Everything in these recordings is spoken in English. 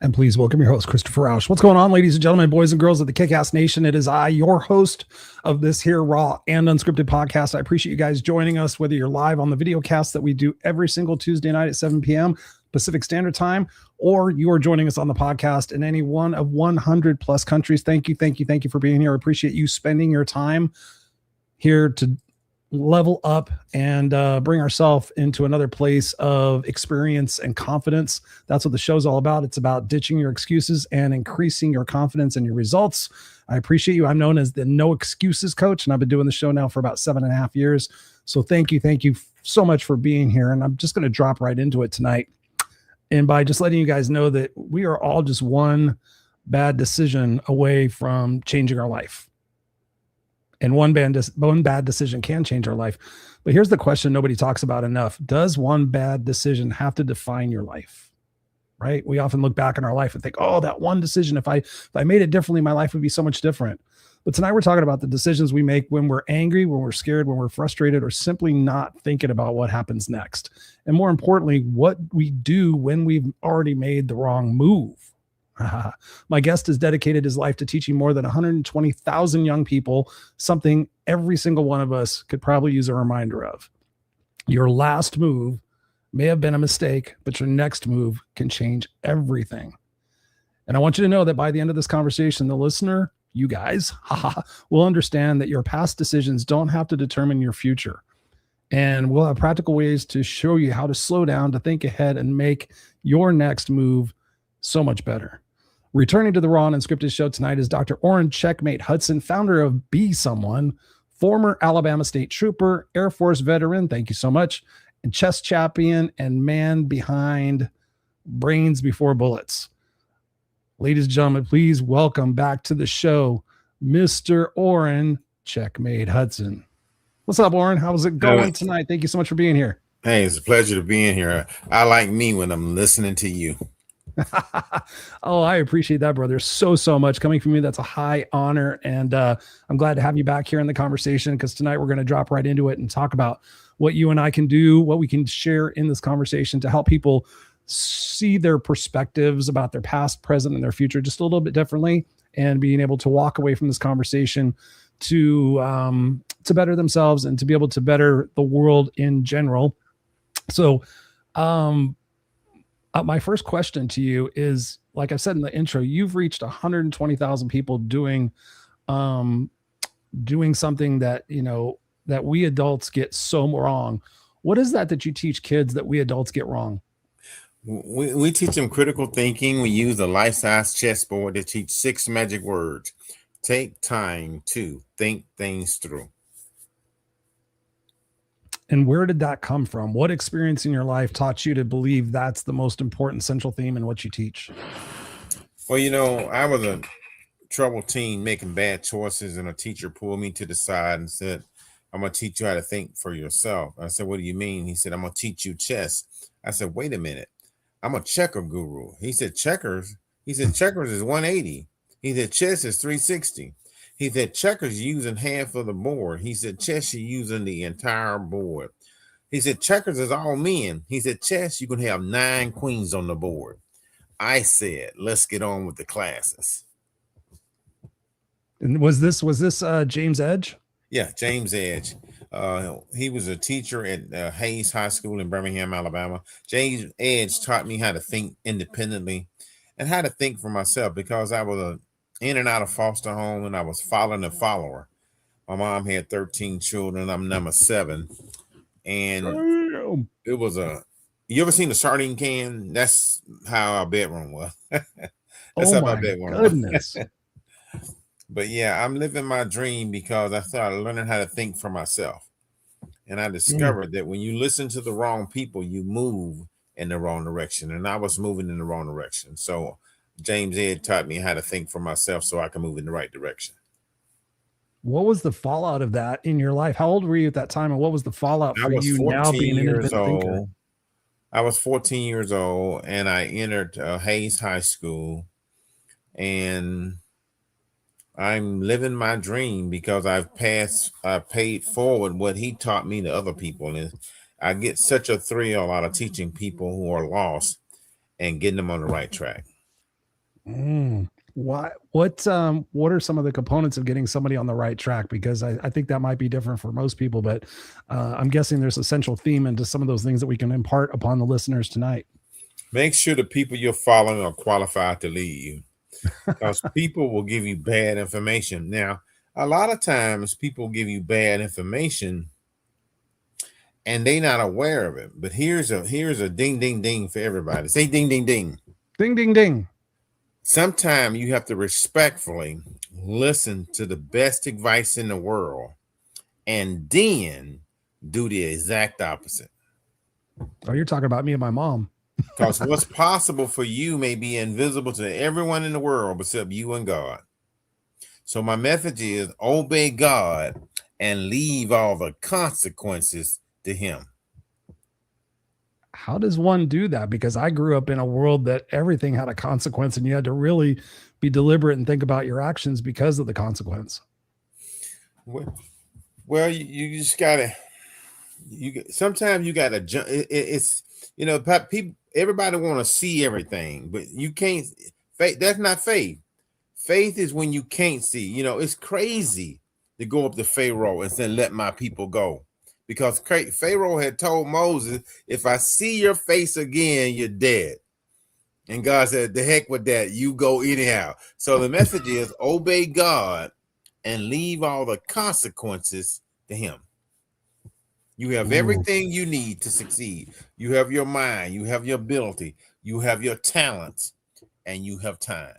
And please welcome your host, Christopher Rausch. What's going on, ladies and gentlemen, boys and girls of the Kick-Ass Nation? It is I, your host of this here Raw and Unscripted podcast. I appreciate you guys joining us, whether you're live on the video cast that we do every single Tuesday night at 7 p.m. Pacific Standard Time, or you are joining us on the podcast in any one of 100 plus countries. Thank you for being here. I appreciate you spending your time here to level up and bring ourselves into another place of experience and confidence. That's what the show's all about. It's about ditching your excuses and increasing your confidence and your results. I appreciate you. I'm known as the No Excuses Coach, and I've been doing the show now for about 7.5 years. So thank you so much for being here. And I'm just going to drop right into it tonight. And by just letting you guys know that we are all just one bad decision away from changing our life. And one bad decision can change our life. But here's the question nobody talks about enough. Does one bad decision have to define your life? Right? We often look back in our life and think, oh, that one decision, if I made it differently, my life would be so much different. But tonight we're talking about the decisions we make when we're angry, when we're scared, when we're frustrated, or simply not thinking about what happens next. And more importantly, what we do when we've already made the wrong move. My guest has dedicated his life to teaching more than 120,000 young people something every single one of us could probably use a reminder of. Your last move may have been a mistake, but your next move can change everything. And I want you to know that by the end of this conversation, the listener, you guys, will understand that your past decisions don't have to determine your future. And we'll have practical ways to show you how to slow down, to think ahead, and make your next move so much better. Returning to the Raw Unscripted show tonight is Dr. Orrin Checkmate Hudson, founder of Be Someone, former Alabama State Trooper, Air Force veteran, thank you so much, and chess champion and man behind Brains Before Bullets. Ladies and gentlemen, please welcome back to the show, Mr. Orrin Checkmate Hudson. What's up, Orrin? How's it going tonight? Thank you so much for being here. Hey, it's a pleasure to be in here. I like me when I'm listening to you. Oh, I appreciate that, brother. So much coming from you. That's a high honor. And I'm glad to have you back here in the conversation, because tonight we're going to drop right into it and talk about what you and I can do, what we can share in this conversation to help people see their perspectives about their past, present, and their future just a little bit differently, and being able to walk away from this conversation to better themselves and to be able to better the world in general. So, my first question to you is, like I said in the intro, you've reached 120,000 people doing something that, that we adults get so wrong. What is that you teach kids that we adults get wrong? We teach them critical thinking. We use a life-size chessboard to teach 6 magic words. Take time to think things through. And where did that come from? What experience in your life taught you to believe that's the most important central theme in what you teach? Well, I was a troubled teen making bad choices, and a teacher pulled me to the side and said, I'm going to teach you how to think for yourself. I said, what do you mean? He said, I'm going to teach you chess. I said, wait a minute. I'm a checker guru. He said, checkers? He said, checkers is 180. He said, chess is 360. He said, checkers using half of the board. He said, chess, you're using the entire board. He said, checkers is all men. He said, chess, you can have 9 queens on the board. I said, let's get on with the classes. And was this James Edge? Yeah, James Edge. He was a teacher at Hayes High School in Birmingham, Alabama. James Edge taught me how to think independently and how to think for myself, because I was in and out of foster home, and I was following a follower. My mom had 13 children. I'm number 7. And it was you ever seen a sardine can? That's how our bedroom was. That's how my bedroom was. But yeah, I'm living my dream because I started learning how to think for myself. And I discovered that when you listen to the wrong people, you move in the wrong direction. And I was moving in the wrong direction. So James Ed taught me how to think for myself so I can move in the right direction. What was the fallout of that in your life? How old were you at that time? And what was the fallout for you now being an independent thinker? I was 14 years old, and I entered Hayes High School, and I'm living my dream because I paid forward what he taught me to other people. And I get such a thrill out of teaching people who are lost and getting them on the right track. What are some of the components of getting somebody on the right track? Because I think that might be different for most people, but I'm guessing there's a central theme into some of those things that we can impart upon the listeners tonight. Make sure the people you're following are qualified to lead you, because people will give you bad information. Now, a lot of times people give you bad information and they're not aware of it. But here's a ding ding ding for everybody. Say ding ding ding. Ding, ding, ding. Sometimes you have to respectfully listen to the best advice in the world and then do the exact opposite. Oh, you're talking about me and my mom. Because what's possible for you may be invisible to everyone in the world except you and God. So my message is obey God and leave all the consequences to him. How does one do that? Because I grew up in a world that everything had a consequence and you had to really be deliberate and think about your actions because of the consequence. Well, you just gotta, sometimes you gotta jump. It's, people, everybody want to see everything, but you can't. Faith, that's not faith. Faith is when you can't see. It's crazy to go up to Pharaoh and say, "Let my people go," because Pharaoh had told Moses, "If I see your face again, you're dead." And God said, "The heck with that. You go anyhow." So the message is obey God and leave all the consequences to him. You have everything you need to succeed. You have your mind, you have your ability, you have your talents, and you have time.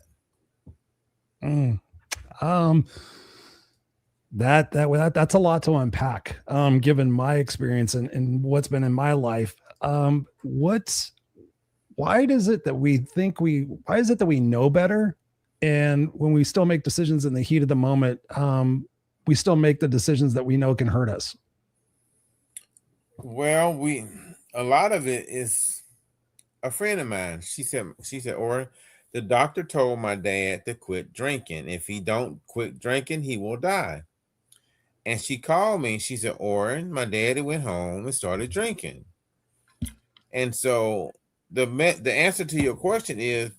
That's a lot to unpack, given my experience and what's been in my life. Why is it that we know better, and when we still make decisions in the heat of the moment, we still make the decisions that we know can hurt us? Well, a lot of it is a friend of mine. She said, Orrin, the doctor told my dad to quit drinking. If he don't quit drinking, he will die. And she called me and she said, Orrin, my daddy went home and started drinking. And so the answer to your question is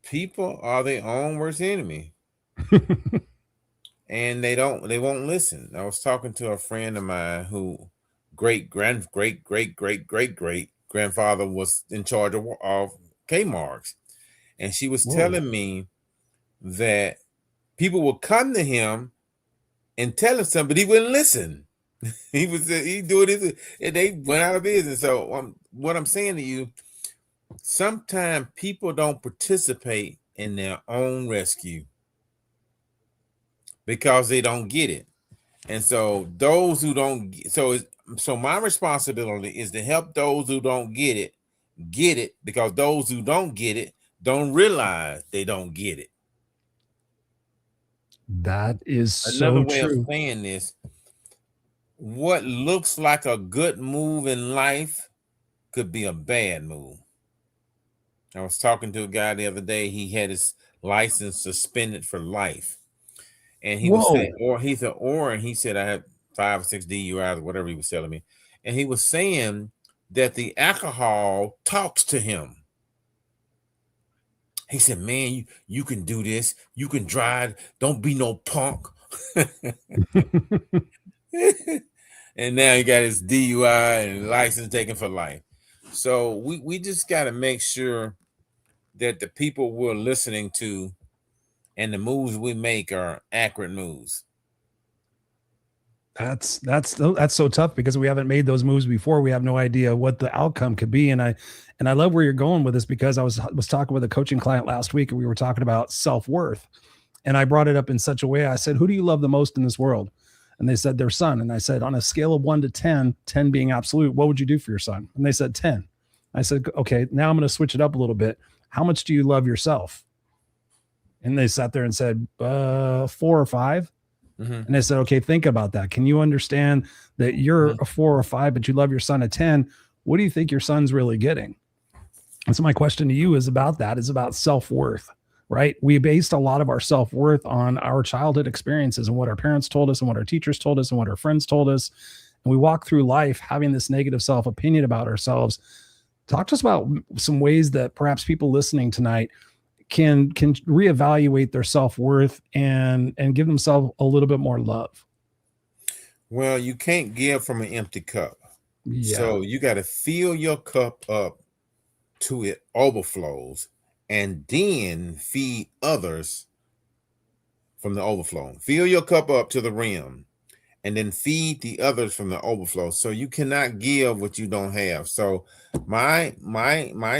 people are their own worst enemy. And they won't listen. I was talking to a friend of mine who great grandfather was in charge of Kmart's, and she was telling me that people would come to him and tell him something, but he wouldn't listen. he doing this, and they went out of business. So what I'm saying to you, sometimes people don't participate in their own rescue because they don't get it. And so those who don't, so my responsibility is to help those who don't get it, because those who don't get it don't realize they don't get it. That is another way true. of saying this. What looks like a good move in life could be a bad move. I was talking to a guy the other day. He had his license suspended for life. And he was saying, Orrin, he said, I had 5 or 6 DUIs or whatever he was telling me. And he was saying that the alcohol talks to him. He said, man, you can do this. You can drive. Don't be no punk. And now he got his DUI and license taken for life. So we just got to make sure that the people we're listening to and the moves we make are accurate moves. That's so tough because we haven't made those moves before. We have no idea what the outcome could be. And I love where you're going with this, because I was talking with a coaching client last week and we were talking about self-worth. And I brought it up in such a way. I said, who do you love the most in this world? And they said their son. And I said, on a scale of 1 to 10, 10 being absolute, what would you do for your son? And they said 10. I said, okay, now I'm going to switch it up a little bit. How much do you love yourself? And they sat there and said, 4 or 5. Mm-hmm. And I said, okay, think about that. Can you understand that you're a 4 or 5, but you love your son a 10? What do you think your son's really getting? And so my question to you is about that, is about self-worth, right? We based a lot of our self-worth on our childhood experiences and what our parents told us and what our teachers told us and what our friends told us. And we walk through life having this negative self-opinion about ourselves. Talk to us about some ways that perhaps people listening tonight can reevaluate their self-worth and give themselves a little bit more love? Well, you can't give from an empty cup. Yeah. So you got to fill your cup up to it overflows, and then feed others from the overflow. Fill your cup up to the rim, and then feed the others from the overflow. So you cannot give what you don't have. So my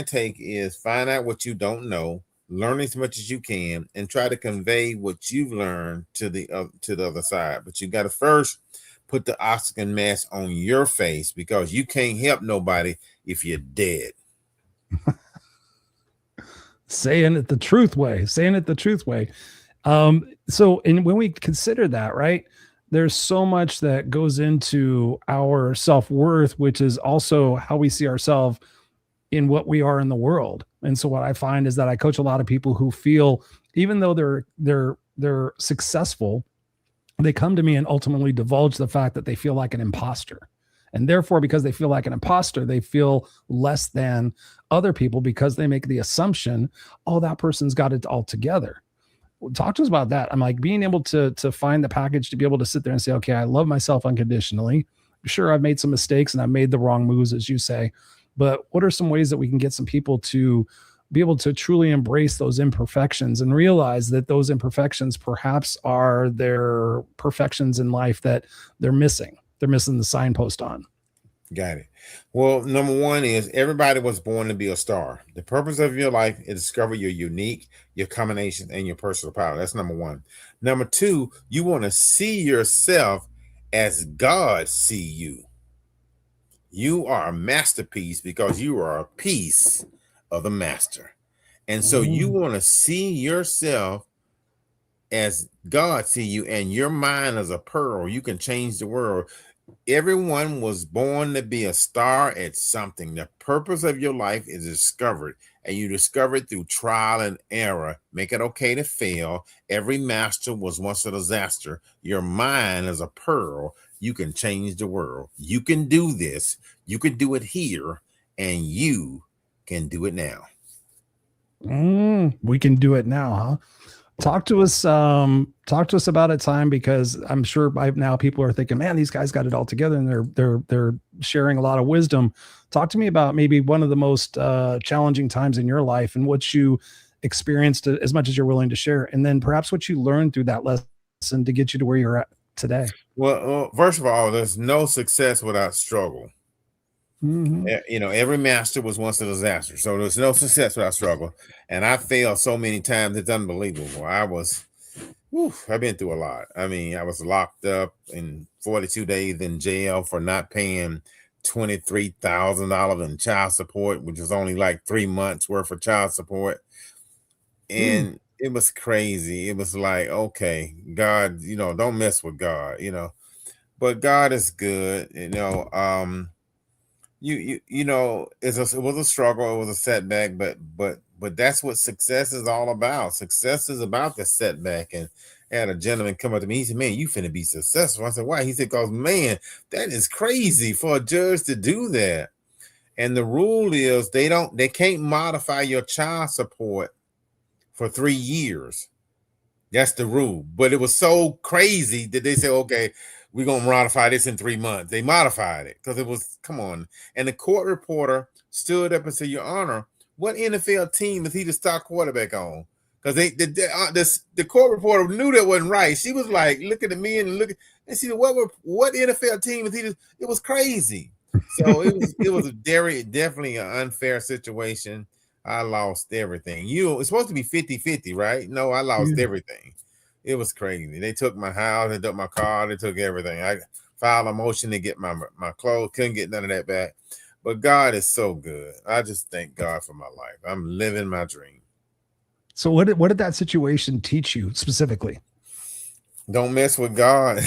take is find out what you don't know, learn as much as you can, and try to convey what you've learned to the other side. But you got to first put the oxygen mask on your face, because you can't help nobody if you're dead. Saying it the truth way. So, and when we consider that, right, there's so much that goes into our self-worth, which is also how we see ourselves in what we are in the world. And so what I find is that I coach a lot of people who feel, even though they're successful, they come to me and ultimately divulge the fact that they feel like an imposter. And therefore, because they feel like an imposter, they feel less than other people, because they make the assumption, oh, that person's got it all together. Talk to us about that. I'm like, being able to find the package to be able to sit there and say, okay, I love myself unconditionally. Sure, I've made some mistakes and I've made the wrong moves, as you say, but what are some ways that we can get some people to be able to truly embrace those imperfections and realize that those imperfections perhaps are their perfections in life that they're missing? They're missing the signpost on. Got it. Well, number one is everybody was born to be a star. The purpose of your life is to discover your unique, your combination, and your personal power. That's number one. Number two, you want to see yourself as God see you. You are a masterpiece because you are a piece of the master. And so you want to see yourself as God see you, and your mind as a pearl. You can change the world. Everyone was born to be a star at something. The purpose of your life is discovered, and you discover it through trial and error. Make it okay to fail. Every master was once a disaster. Your mind is a pearl. You can change the world. You can do this. You can do it here, and you can do it now. We can do it now, huh? Talk to us about a time, because I'm sure by now people are thinking, man, these guys got it all together, and they're sharing a lot of wisdom. Talk to me about maybe one of the most challenging times in your life and what you experienced, as much as you're willing to share, and then perhaps what you learned through that lesson to get you to where you're at today. Well, first of all, there's no success without struggle. Mm-hmm. Every master was once a disaster. So there's no success without struggle. And I failed so many times, it's unbelievable. I've been through a lot. I mean, I was locked up in 42 days in jail for not paying $23,000 in child support, which was only like 3 months worth of child support. And it was crazy. It was like, okay, God, don't mess with God, but God is good. It was a struggle, it was a setback, but that's what success is all about. Success is about the setback. And I had a gentleman come up to me, he said, man, you finna be successful. I said, why? He said, because, man, that is crazy for a judge to do that. And the rule is they can't modify your child support for 3 years. That's the rule. But it was so crazy that they said, okay, we're going to modify this in 3 months. They modified it because it was, come on. And the court reporter stood up and said, Your Honor, what NFL team is he the star quarterback on? Because the court reporter knew that wasn't right. She was like looking at me and she said, what NFL team is he? It was crazy. So it was definitely an unfair situation. I lost everything. It's supposed to be 50-50, right? No, I lost everything. It was crazy. They took my house, they took my car, they took everything. I filed a motion to get my clothes, couldn't get none of that back. But God is so good. I just thank God for my life. I'm living my dream. So what did that situation teach you specifically? Don't mess with God.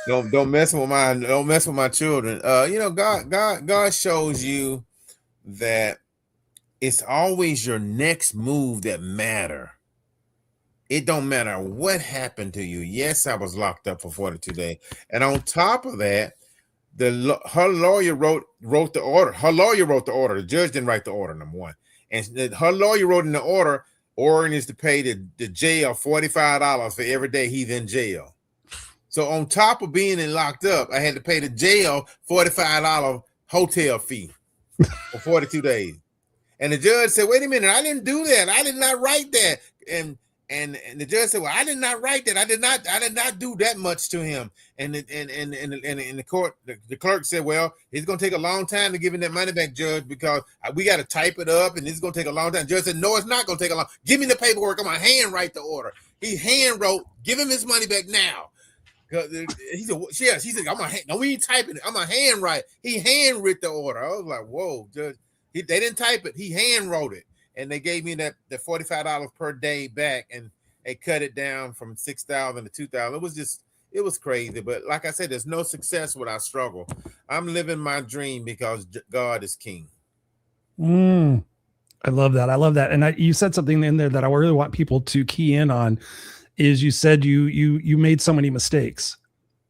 don't mess with my children. God shows you that it's always your next move that matter. It don't matter what happened to you. Yes, I was locked up for 42 days. And on top of that, her lawyer wrote the order. Her lawyer wrote the order. The judge didn't write the order, number one. And her lawyer wrote in the order, Orrin is to pay the jail $45 for every day he's in jail. So on top of being locked up, I had to pay the jail $45 hotel fee for 42 days. And the judge said, wait a minute, I didn't do that. I did not write that. And the judge said, well, I did not write that. I did not do that much to him. And the court, the clerk said, well, it's going to take a long time to give him that money back, Judge, because we got to type it up and it's going to take a long time. The judge said, no, it's not going to take a long. Give me the paperwork. I'm going to hand write the order. He hand wrote, give him his money back now. He said, yes. He said, no, we ain't typing it. I'm going to hand write. He hand writ the order. I was like, whoa, Judge. They didn't type it. He hand wrote it. And they gave me the $45 per day back, and they cut it down from $6,000 to $2,000. It was crazy. But like I said, there's no success without struggle. I'm living my dream because God is king. I love that. I love that. And you said something in there that I really want people to key in on. Is you said you made so many mistakes.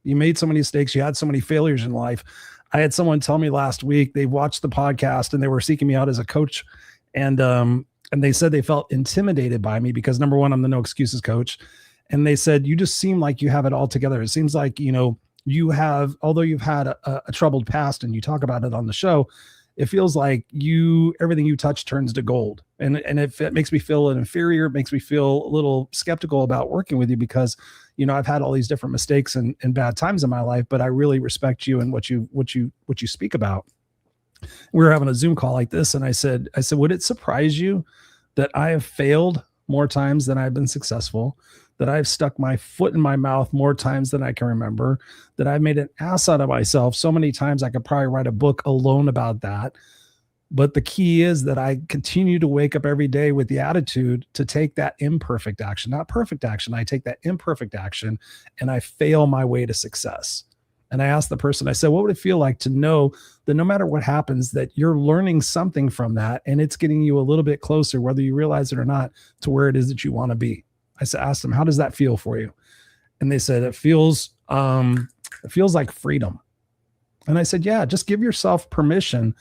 You made so many mistakes. You had so many failures in life. I had someone tell me last week they watched the podcast and they were seeking me out as a coach, and they said they felt intimidated by me because, number one, I'm the no excuses coach, and they said you just seem like you have it all together. It seems like you have, although you've had a troubled past and you talk about it on the show, it feels like everything you touch turns to gold. And if it makes me feel inferior, it makes me feel a little skeptical about working with you because, I've had all these different mistakes and bad times in my life, but I really respect you and what you speak about. We were having a Zoom call like this. And I said, would it surprise you that I have failed more times than I've been successful, that I've stuck my foot in my mouth more times than I can remember, that I've made an ass out of myself so many times I could probably write a book alone about that. But the key is that I continue to wake up every day with the attitude to take that imperfect action, not perfect action. I take that imperfect action and I fail my way to success. And I asked the person, I said, what would it feel like to know that no matter what happens, that you're learning something from that and it's getting you a little bit closer, whether you realize it or not, to where it is that you want to be? Asked them, how does that feel for you? And they said, it feels like freedom. And I said, yeah, just give yourself permission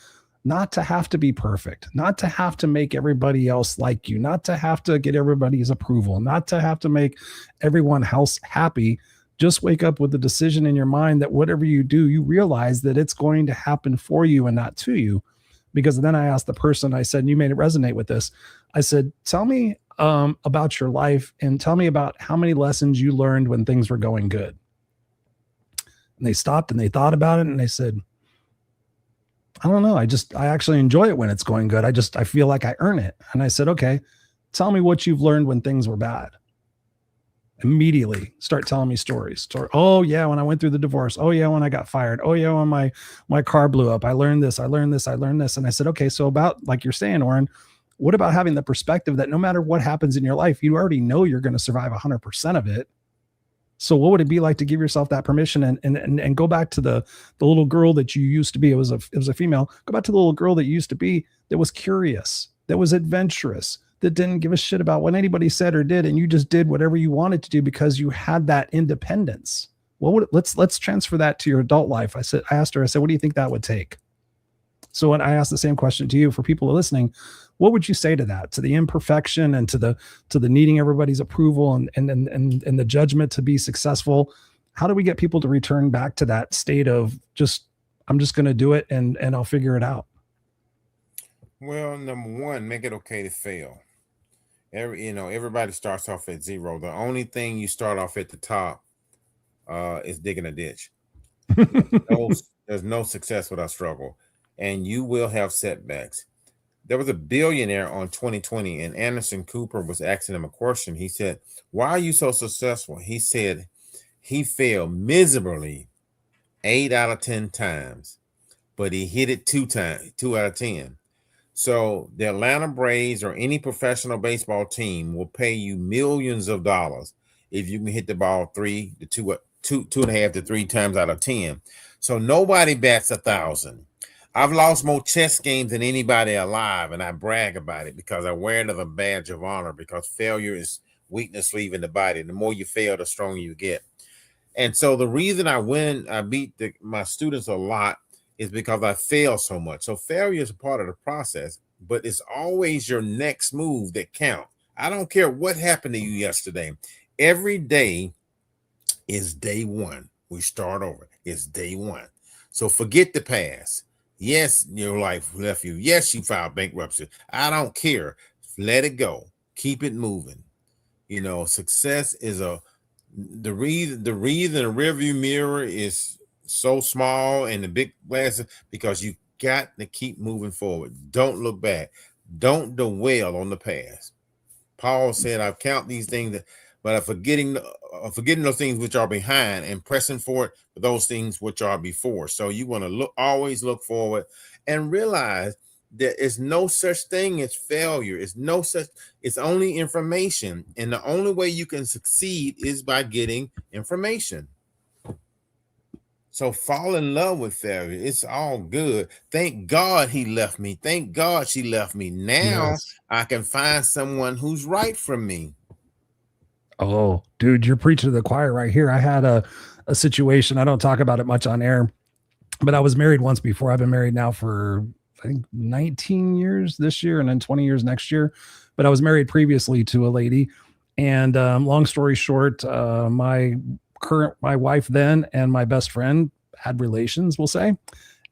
not to have to be perfect, not to have to make everybody else like you, not to have to get everybody's approval, not to have to make everyone else happy. Just wake up with the decision in your mind that whatever you do, you realize that it's going to happen for you and not to you. Because then I asked the person, I said, and you made it resonate with this. I said, tell me about your life and tell me about how many lessons you learned when things were going good. And they stopped and they thought about it and they said, I don't know. I actually enjoy it when it's going good. I feel like I earn it. And I said, okay, tell me what you've learned when things were bad. Immediately start telling me stories. Oh yeah, when I went through the divorce. Oh yeah, when I got fired. Oh yeah, when my car blew up. I learned this. And I said, okay, so about, like you're saying, Orrin, what about having the perspective that no matter what happens in your life, you already know you're going to survive 100% of it. So what would it be like to give yourself that permission and go back to the little girl that you used to be? It was a female. Go back to the little girl that you used to be, that was curious, that was adventurous, that didn't give a shit about what anybody said or did, and you just did whatever you wanted to do because you had that independence. Let's transfer that to your adult life. I asked her, what do you think that would take? So when I asked the same question to you, for people listening, what would you say to that, to the imperfection and to the needing everybody's approval and the judgment to be successful? How do we get people to return back to that state of I'm just going to do it and I'll figure it out? Well, number one, make it okay to fail. Everybody starts off at zero. The only thing you start off at the top is digging a ditch. There's no success without struggle, and you will have setbacks. There was a billionaire on 2020, and Anderson Cooper was asking him a question. He said, why are you so successful? He said he failed miserably 8 out of 10 times, but he hit it 2 out of 10. So the Atlanta Braves or any professional baseball team will pay you millions of dollars if you can hit the ball 2.5 to 3 times out of 10. So nobody bats 1,000. I've lost more chess games than anybody alive, and I brag about it because I wear it as a badge of honor, because failure is weakness leaving the body. The more you fail, the stronger you get. And so the reason I beat my students a lot is because I fail so much. So failure is a part of the process, but it's always your next move that counts. I don't care what happened to you yesterday. Every day is day one. We start over. It's day one. So forget the past. Yes, your life left you. Yes, you filed bankruptcy. I don't care. Let it go. Keep it moving. You know, success is the reason the rearview mirror is so small and the big glass because you got to keep moving forward. Don't look back. Don't dwell on the past. Paul said, "I count these things, but I'm forgetting those things which are behind and pressing forward for those things which are before." So you want to always look forward and realize that it's no such thing as failure. It's only information. And the only way you can succeed is by getting information. So fall in love with failure. It's all good. Thank God he left me. Thank God she left me. Now Yes. I can find someone who's right for me. Oh, dude, you're preaching to the choir right here. I had a situation. I don't talk about it much on air, but I was married once before. I've been married now for, I think, 19 years this year and then 20 years next year. But I was married previously to a lady. And long story short, my wife then and my best friend had relations, we'll say.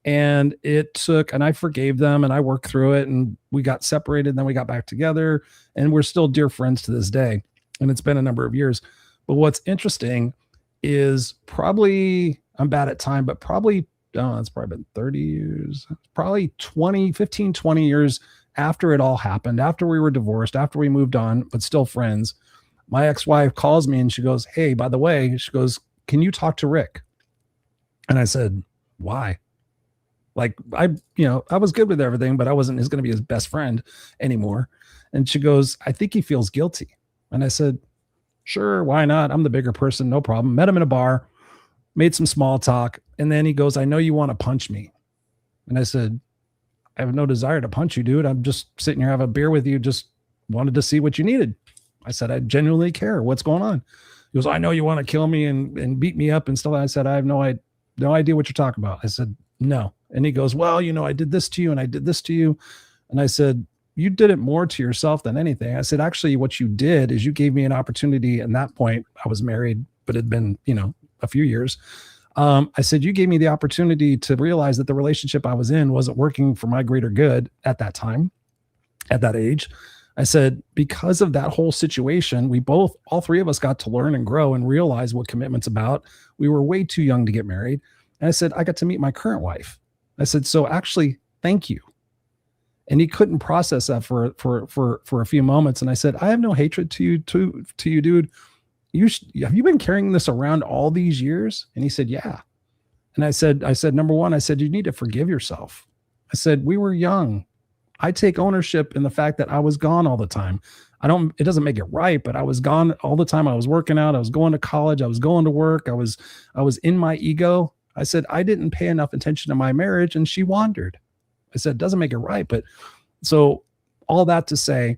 And and I forgave them and I worked through it and we got separated. And then we got back together and we're still dear friends to this day. And it's been a number of years. But what's interesting is probably, I'm bad at time, but probably, oh, it's probably been 30 years, probably 15, 20 years after it all happened, after we were divorced, after we moved on, but still friends. My ex-wife calls me and she goes, "Hey, by the way," she goes, "can you talk to Rick?" And I said, "Why?" Like I was good with everything, but I wasn't going to be his best friend anymore. And she goes, "I think he feels guilty." And I said, "Sure, why not? I'm the bigger person, no problem." Met him in a bar, made some small talk. And then he goes, "I know you want to punch me." And I said, "I have no desire to punch you, dude. I'm just sitting here, have a beer with you. Just wanted to see what you needed." I said, "I genuinely care. What's going on?" He goes, "I know you want to kill me and beat me up and stuff." I said, "I have no idea what you're talking about." I said, "No." And he goes, "Well, I did this to you and I did this to you." And I said, "You did it more to yourself than anything." I said, "Actually, what you did is you gave me an opportunity." At that point, I was married, but it had been, a few years. I said, "You gave me the opportunity to realize that the relationship I was in wasn't working for my greater good at that time, at that age." I said, "Because of that whole situation, all three of us got to learn and grow and realize what commitment's about. We were way too young to get married." And I said, "I got to meet my current wife." I said, "So actually, thank you." And he couldn't process that for a few moments. And I said, "I have no hatred to you, dude. Have you been carrying this around all these years?" And he said, "Yeah." And I said, "Number one," I said, "you need to forgive yourself." I said, "We were young. I take ownership in the fact that I was gone all the time. It doesn't make it right, but I was gone all the time. I was working out. I was going to college. I was going to work. I was in my ego." I said, "I didn't pay enough attention to my marriage and she wandered." I said, "It doesn't make it right." But so all that to say,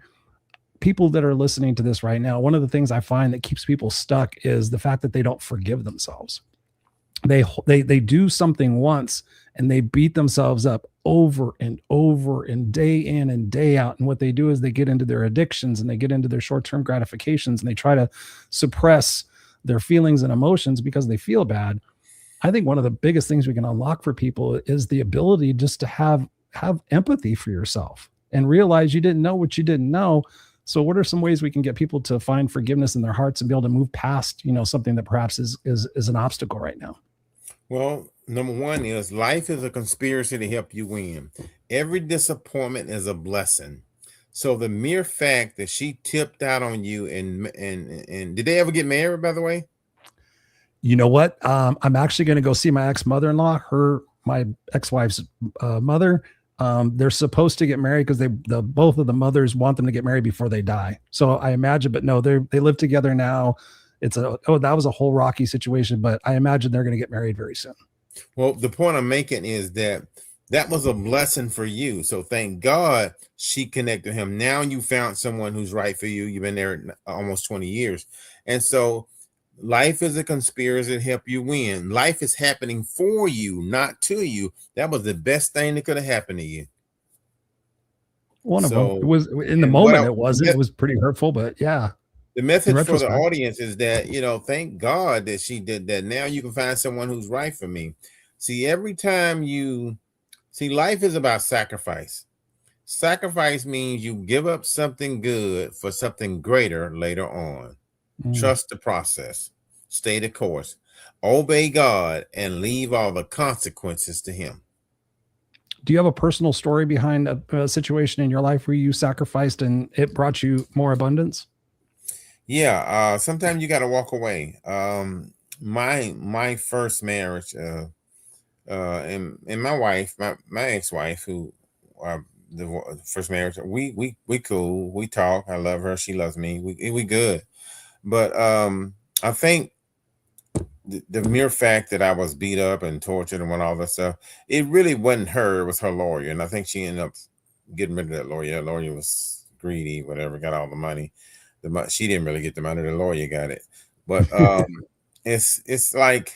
people that are listening to this right now, one of the things I find that keeps people stuck is the fact that they don't forgive themselves. They do something once and they beat themselves up over and over and day in and day out. And what they do is they get into their addictions and they get into their short-term gratifications and they try to suppress their feelings and emotions because they feel bad. I think one of the biggest things we can unlock for people is the ability just to have empathy for yourself and realize you didn't know what you didn't know. So what are some ways we can get people to find forgiveness in their hearts and be able to move past, something that perhaps is an obstacle right now? Well, number one is life is a conspiracy to help you win. Every disappointment is a blessing. So the mere fact that she tipped out on you and did they ever get married, by the way? You know what? I'm actually going to go see my ex-mother-in-law, my ex-wife's mother. They're supposed to get married because both of the mothers want them to get married before they die. So I imagine, but no, they live together now. That was a whole rocky situation, but I imagine they're going to get married very soon. Well, the point I'm making is that was a blessing for you. So thank God she connected him. Now you found someone who's right for you. You've been there almost 20 years. And so life is a conspiracy to help you win. Life is happening for you, not to you. That was the best thing that could have happened to you. One of them. So It was in the and what moment. I, It wasn't. It was pretty hurtful, but yeah, the in message for the retrospect. audience is that, thank God that she did that. Now you can find someone who's right for me. See, every time you see, life is about sacrifice. Sacrifice means you give up something good for something greater later on. Mm. Trust the process, stay the course, obey God, and leave all the consequences to Him. Do you have a personal story behind a situation in your life where you sacrificed and it brought you more abundance? Yeah, sometimes you got to walk away. My first marriage, and my wife, my ex-wife, who the first marriage, we cool, we talk. I love her, she loves me. We good, but I think the mere fact that I was beat up and tortured and all that stuff, it really wasn't her, it was her lawyer. And I think she ended up getting rid of that lawyer. That lawyer was greedy, whatever, got all the money. She didn't really get the money, the lawyer got it. But it's like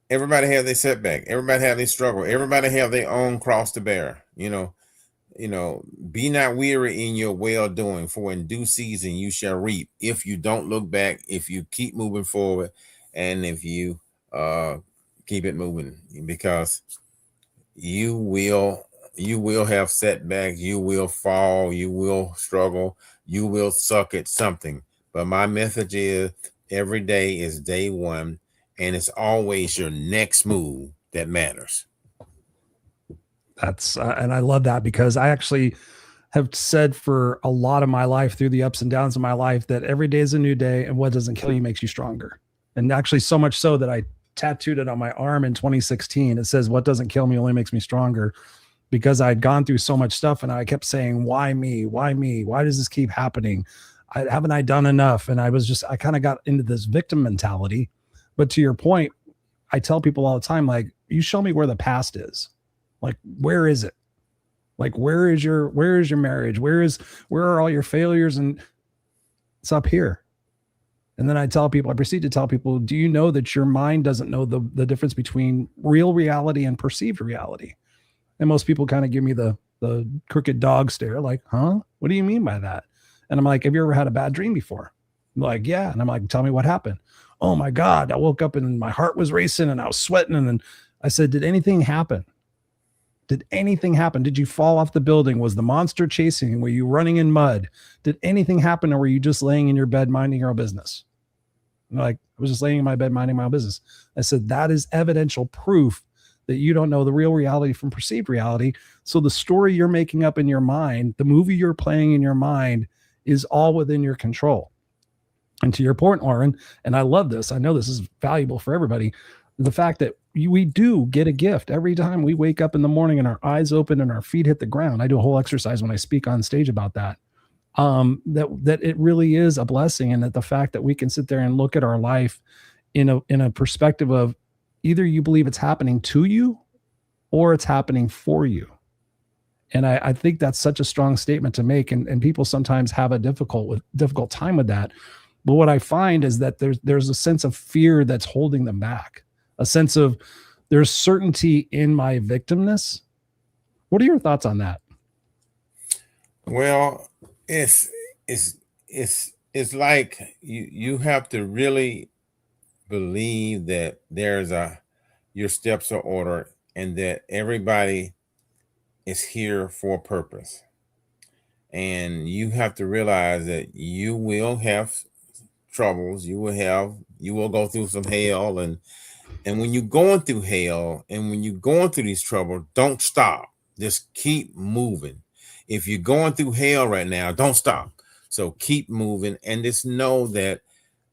everybody have their setback, everybody have their struggle, everybody have their own cross to bear. Be not weary in your well doing, for in due season you shall reap if you don't look back, if you keep moving forward, and if you keep it moving, because you will have setbacks, you will fall, you will struggle, you will suck at something. But my message is every day is day one, and it's always your next move that matters. That's and I love that because I actually have said for a lot of my life through the ups and downs of my life that every day is a new day and what doesn't kill you makes you stronger. And actually so much so that I tattooed it on my arm in 2016. It says, what doesn't kill me only makes me stronger, because I'd gone through so much stuff and I kept saying, why me? Why me? Why does this keep happening? Haven't I done enough? And I kind of got into this victim mentality. But to your point, I tell people all the time, like, you show me where the past is. Like, where is it? Like, where is your marriage? Where are all your failures? And it's up here. And then I proceed to tell people, do you know that your mind doesn't know the difference between real reality and perceived reality? And most people kind of give me the crooked dog stare, like, huh? What do you mean by that? And I'm like, have you ever had a bad dream before? I'm like, yeah. And I'm like, tell me what happened. Oh my God, I woke up and my heart was racing and I was sweating. And then I said, did anything happen? Did anything happen? Did you fall off the building? Was the monster chasing you? Were you running in mud? Did anything happen, or were you just laying in your bed minding your own business? Like, I was just laying in my bed minding my own business. I said, that is evidential proof that you don't know the real reality from perceived reality. So the story you're making up in your mind, the movie you're playing in your mind, is all within your control. And to your point, Orrin, and I love this, I know this is valuable for everybody, the fact that we do get a gift every time we wake up in the morning and our eyes open and our feet hit the ground. I do a whole exercise when I speak on stage about that. That it really is a blessing, and that the fact that we can sit there and look at our life in a perspective of either you believe it's happening to you or it's happening for you. And I think that's such a strong statement to make. And people sometimes have a difficult time with that. But what I find is that there's a sense of fear that's holding them back. A sense of there's certainty in my victimness. What are your thoughts on that? Well, it's it's like you have to really believe that your steps are ordered, and that everybody is here for a purpose. And you have to realize that you will have troubles, you will go through some hell, and when you're going through hell and when you're going through these troubles, don't stop. Just keep moving. If you're going through hell right now, don't stop. So keep moving, and just know that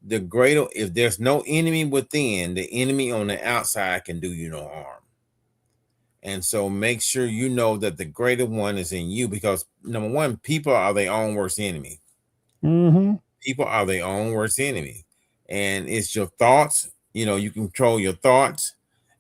if there's no enemy within, the enemy on the outside can do you no harm. And so make sure you know that the greater one is in you, because number one, people are their own worst enemy. Mm-hmm. People are their own worst enemy. And it's your thoughts. You control your thoughts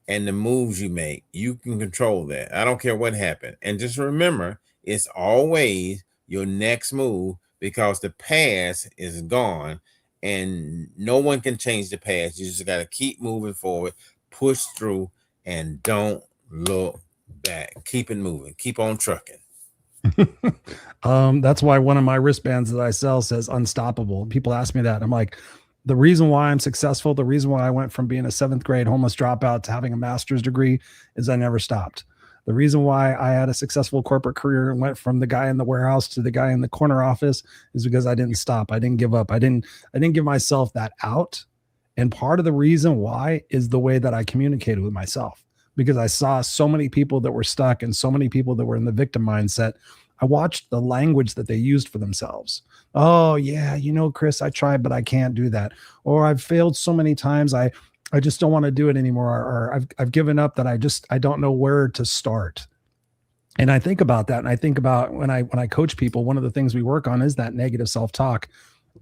and the moves you make. You can control that. I don't care what happened. And just remember, it's always your next move, because the past is gone and no one can change the past. You just got to keep moving forward, push through, and don't look back. Keep it moving. Keep on trucking. That's why one of my wristbands that I sell says unstoppable. People ask me that. I'm like, the reason why I'm successful, the reason why I went from being a 7th grade homeless dropout to having a master's degree is I never stopped. The reason why I had a successful corporate career and went from the guy in the warehouse to the guy in the corner office is because I didn't stop. I didn't give up. I didn't give myself that out. And part of the reason why is the way that I communicated with myself, because I saw so many people that were stuck and so many people that were in the victim mindset. I watched the language that they used for themselves. Oh yeah, Chris, I tried, but I can't do that. Or I've failed so many times. I just don't want to do it anymore. Or I've given up that I don't know where to start. And I think about that. And I think about when I coach people, one of the things we work on is that negative self-talk.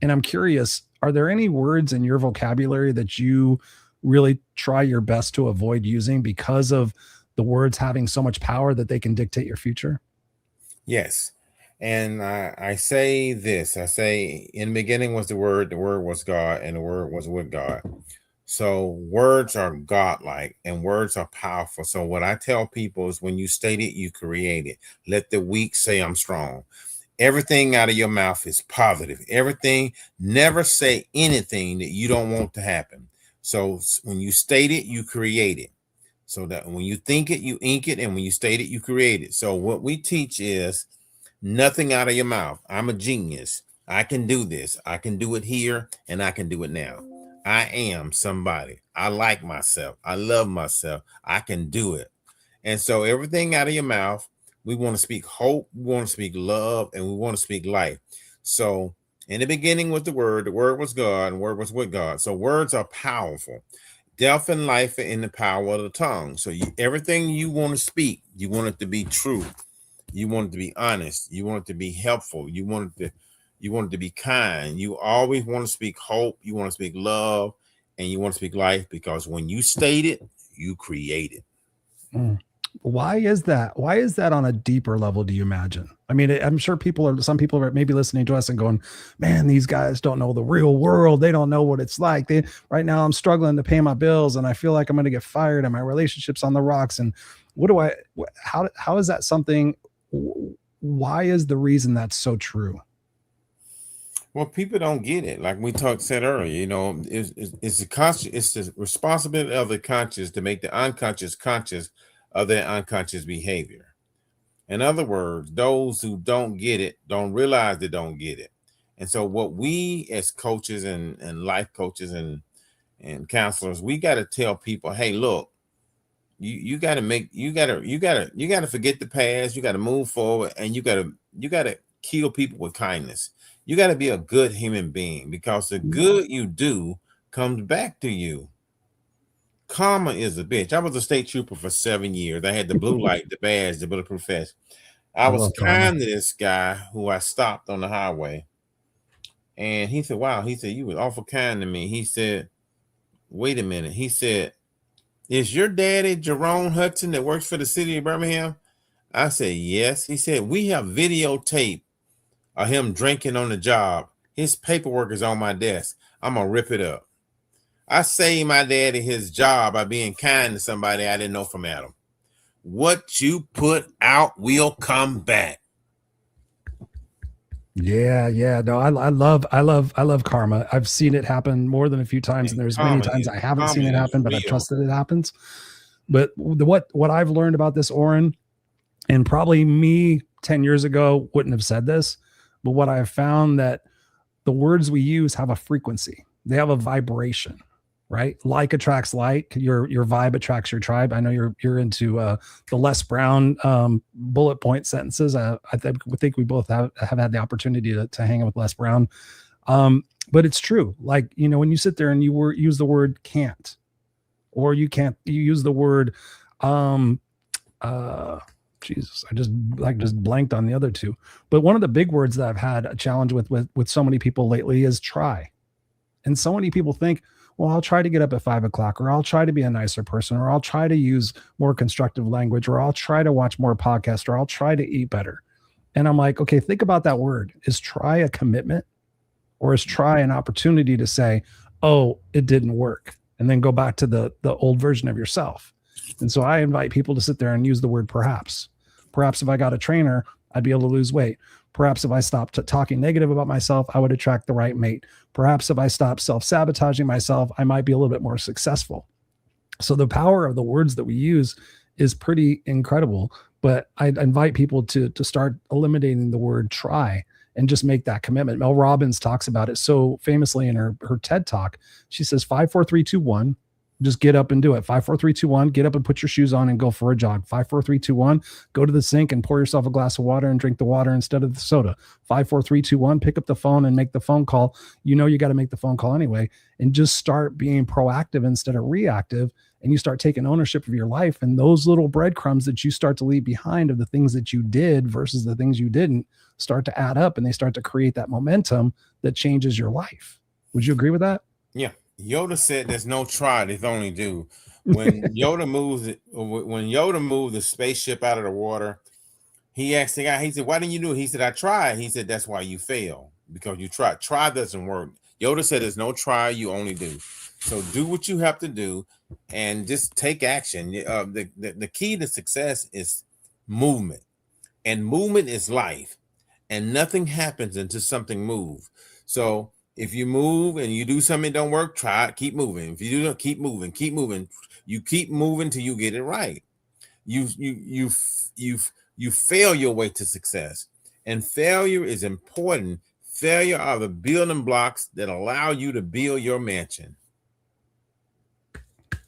And I'm curious, are there any words in your vocabulary that you really try your best to avoid using because of the words having so much power that they can dictate your future? Yes. And I say this, I say, in the beginning was the word was God, and the word was with God. So words are godlike and words are powerful. So what I tell people is when you state it, you create it. Let the weak say I'm strong. Everything out of your mouth is positive. Everything, never say anything that you don't want to happen. So when you state it, you create it. So that when you think it, you ink it. And when you state it, you create it. So what we teach is nothing out of your mouth. I'm a genius. I can do this. I can do it here and I can do it now. I am somebody. I like myself. I love myself. I can do it. And so everything out of your mouth, we want to speak hope, we want to speak love, and we want to speak life. So in the beginning was the word was God, and the word was with God. So words are powerful. Death and life are in the power of the tongue. So everything you want to speak, you want it to be true. You want it to be honest. You want it to be helpful. You want it to be kind. You always want to speak hope. You want to speak love, and you want to speak life, because when you state it, you create it. Mm. Why is that? Why is that on a deeper level, do you imagine? I mean, I'm sure some people are maybe listening to us and going, man, these guys don't know the real world. They don't know what it's like. Right now I'm struggling to pay my bills and I feel like I'm going to get fired and my relationship's on the rocks. And how is that something? Why is the reason that's so true? Well, people don't get it. Like we said earlier, it's the responsibility of the conscious to make the unconscious conscious of their unconscious behavior. In other words, those who don't get it don't realize they don't get it. And so what we as coaches and life coaches and counselors, we got to tell people, hey, look, you got to forget the past. You got to move forward, and you got to kill people with kindness. You got to be a good human being, because the good you do comes back to you. Karma is a bitch. I was a state trooper for 7 years. I had the blue light, the badge, the bulletproof vest. I was kind to this guy who I stopped on the highway. And he said, wow, he said, you was awful kind to me. He said, wait a minute. He said, is your daddy Jerome Hudson that works for the city of Birmingham? I said, yes. He said, we have videotape of him drinking on the job. His paperwork is on my desk. I'm going to rip it up. I saved my daddy his job by being kind to somebody I didn't know from Adam. What you put out will come back. Yeah. No, I love karma. I've seen it happen more than a few times, and there's many times I haven't seen it happen, but I trust that it happens. But what I've learned about this, Orrin, and probably me 10 years ago wouldn't have said this, but what I have found that the words we use have a frequency. They have a vibration. Right? Like attracts like. Your vibe attracts your tribe. I know you're into the Les Brown bullet point sentences. I think we both have had the opportunity to hang out with Les Brown. But it's true. Like, when you sit there and you use the word can't, or you use the word Jesus, I just blanked on the other two. But one of the big words that I've had a challenge with so many people lately is try. And so many people think, well, I'll try to get up at 5 o'clock, or I'll try to be a nicer person, or I'll try to use more constructive language, or I'll try to watch more podcasts, or I'll try to eat better. And I'm like, okay, think about that word. Is try a commitment, or is try an opportunity to say, oh, it didn't work, and then go back to the old version of yourself? And so I invite people to sit there and use the word perhaps. Perhaps if I got a trainer, I'd be able to lose weight. Perhaps if I stopped talking negative about myself, I would attract the right mate. Perhaps if I stopped self-sabotaging myself, I might be a little bit more successful. So the power of the words that we use is pretty incredible. But I invite people to start eliminating the word try and just make that commitment. Mel Robbins talks about it so famously in her TED talk. She says 5, 4, 3, 2, 1. Just get up and do it. 5, 4, 3, 2, 1. Get up and put your shoes on and go for a jog. 5, 4, 3, 2, 1. Go to the sink and pour yourself a glass of water and drink the water instead of the soda. 5, 4, 3, 2, 1. Pick up the phone and make the phone call. You know you got to make the phone call anyway, and just start being proactive instead of reactive. And you start taking ownership of your life, and those little breadcrumbs that you start to leave behind of the things that you did versus the things you didn't start to add up, and they start to create that momentum that changes your life. Would you agree with that? Yeah. Yoda said there's no try, there's only do. When Yoda moved the spaceship out of the water, he asked the guy, he said, why didn't you do it? He said, I tried. He said, that's why you fail, because you tried. Try doesn't work. Yoda said there's no try, you only do. So do what you have to do and just take action. The key to success is movement, and movement is life, and nothing happens until something moves. So if you move and you do something that don't work, try it, keep moving. If you do, keep moving. You keep moving till you get it right. You fail your way to success, and failure is important. Failure are the building blocks that allow you to build your mansion.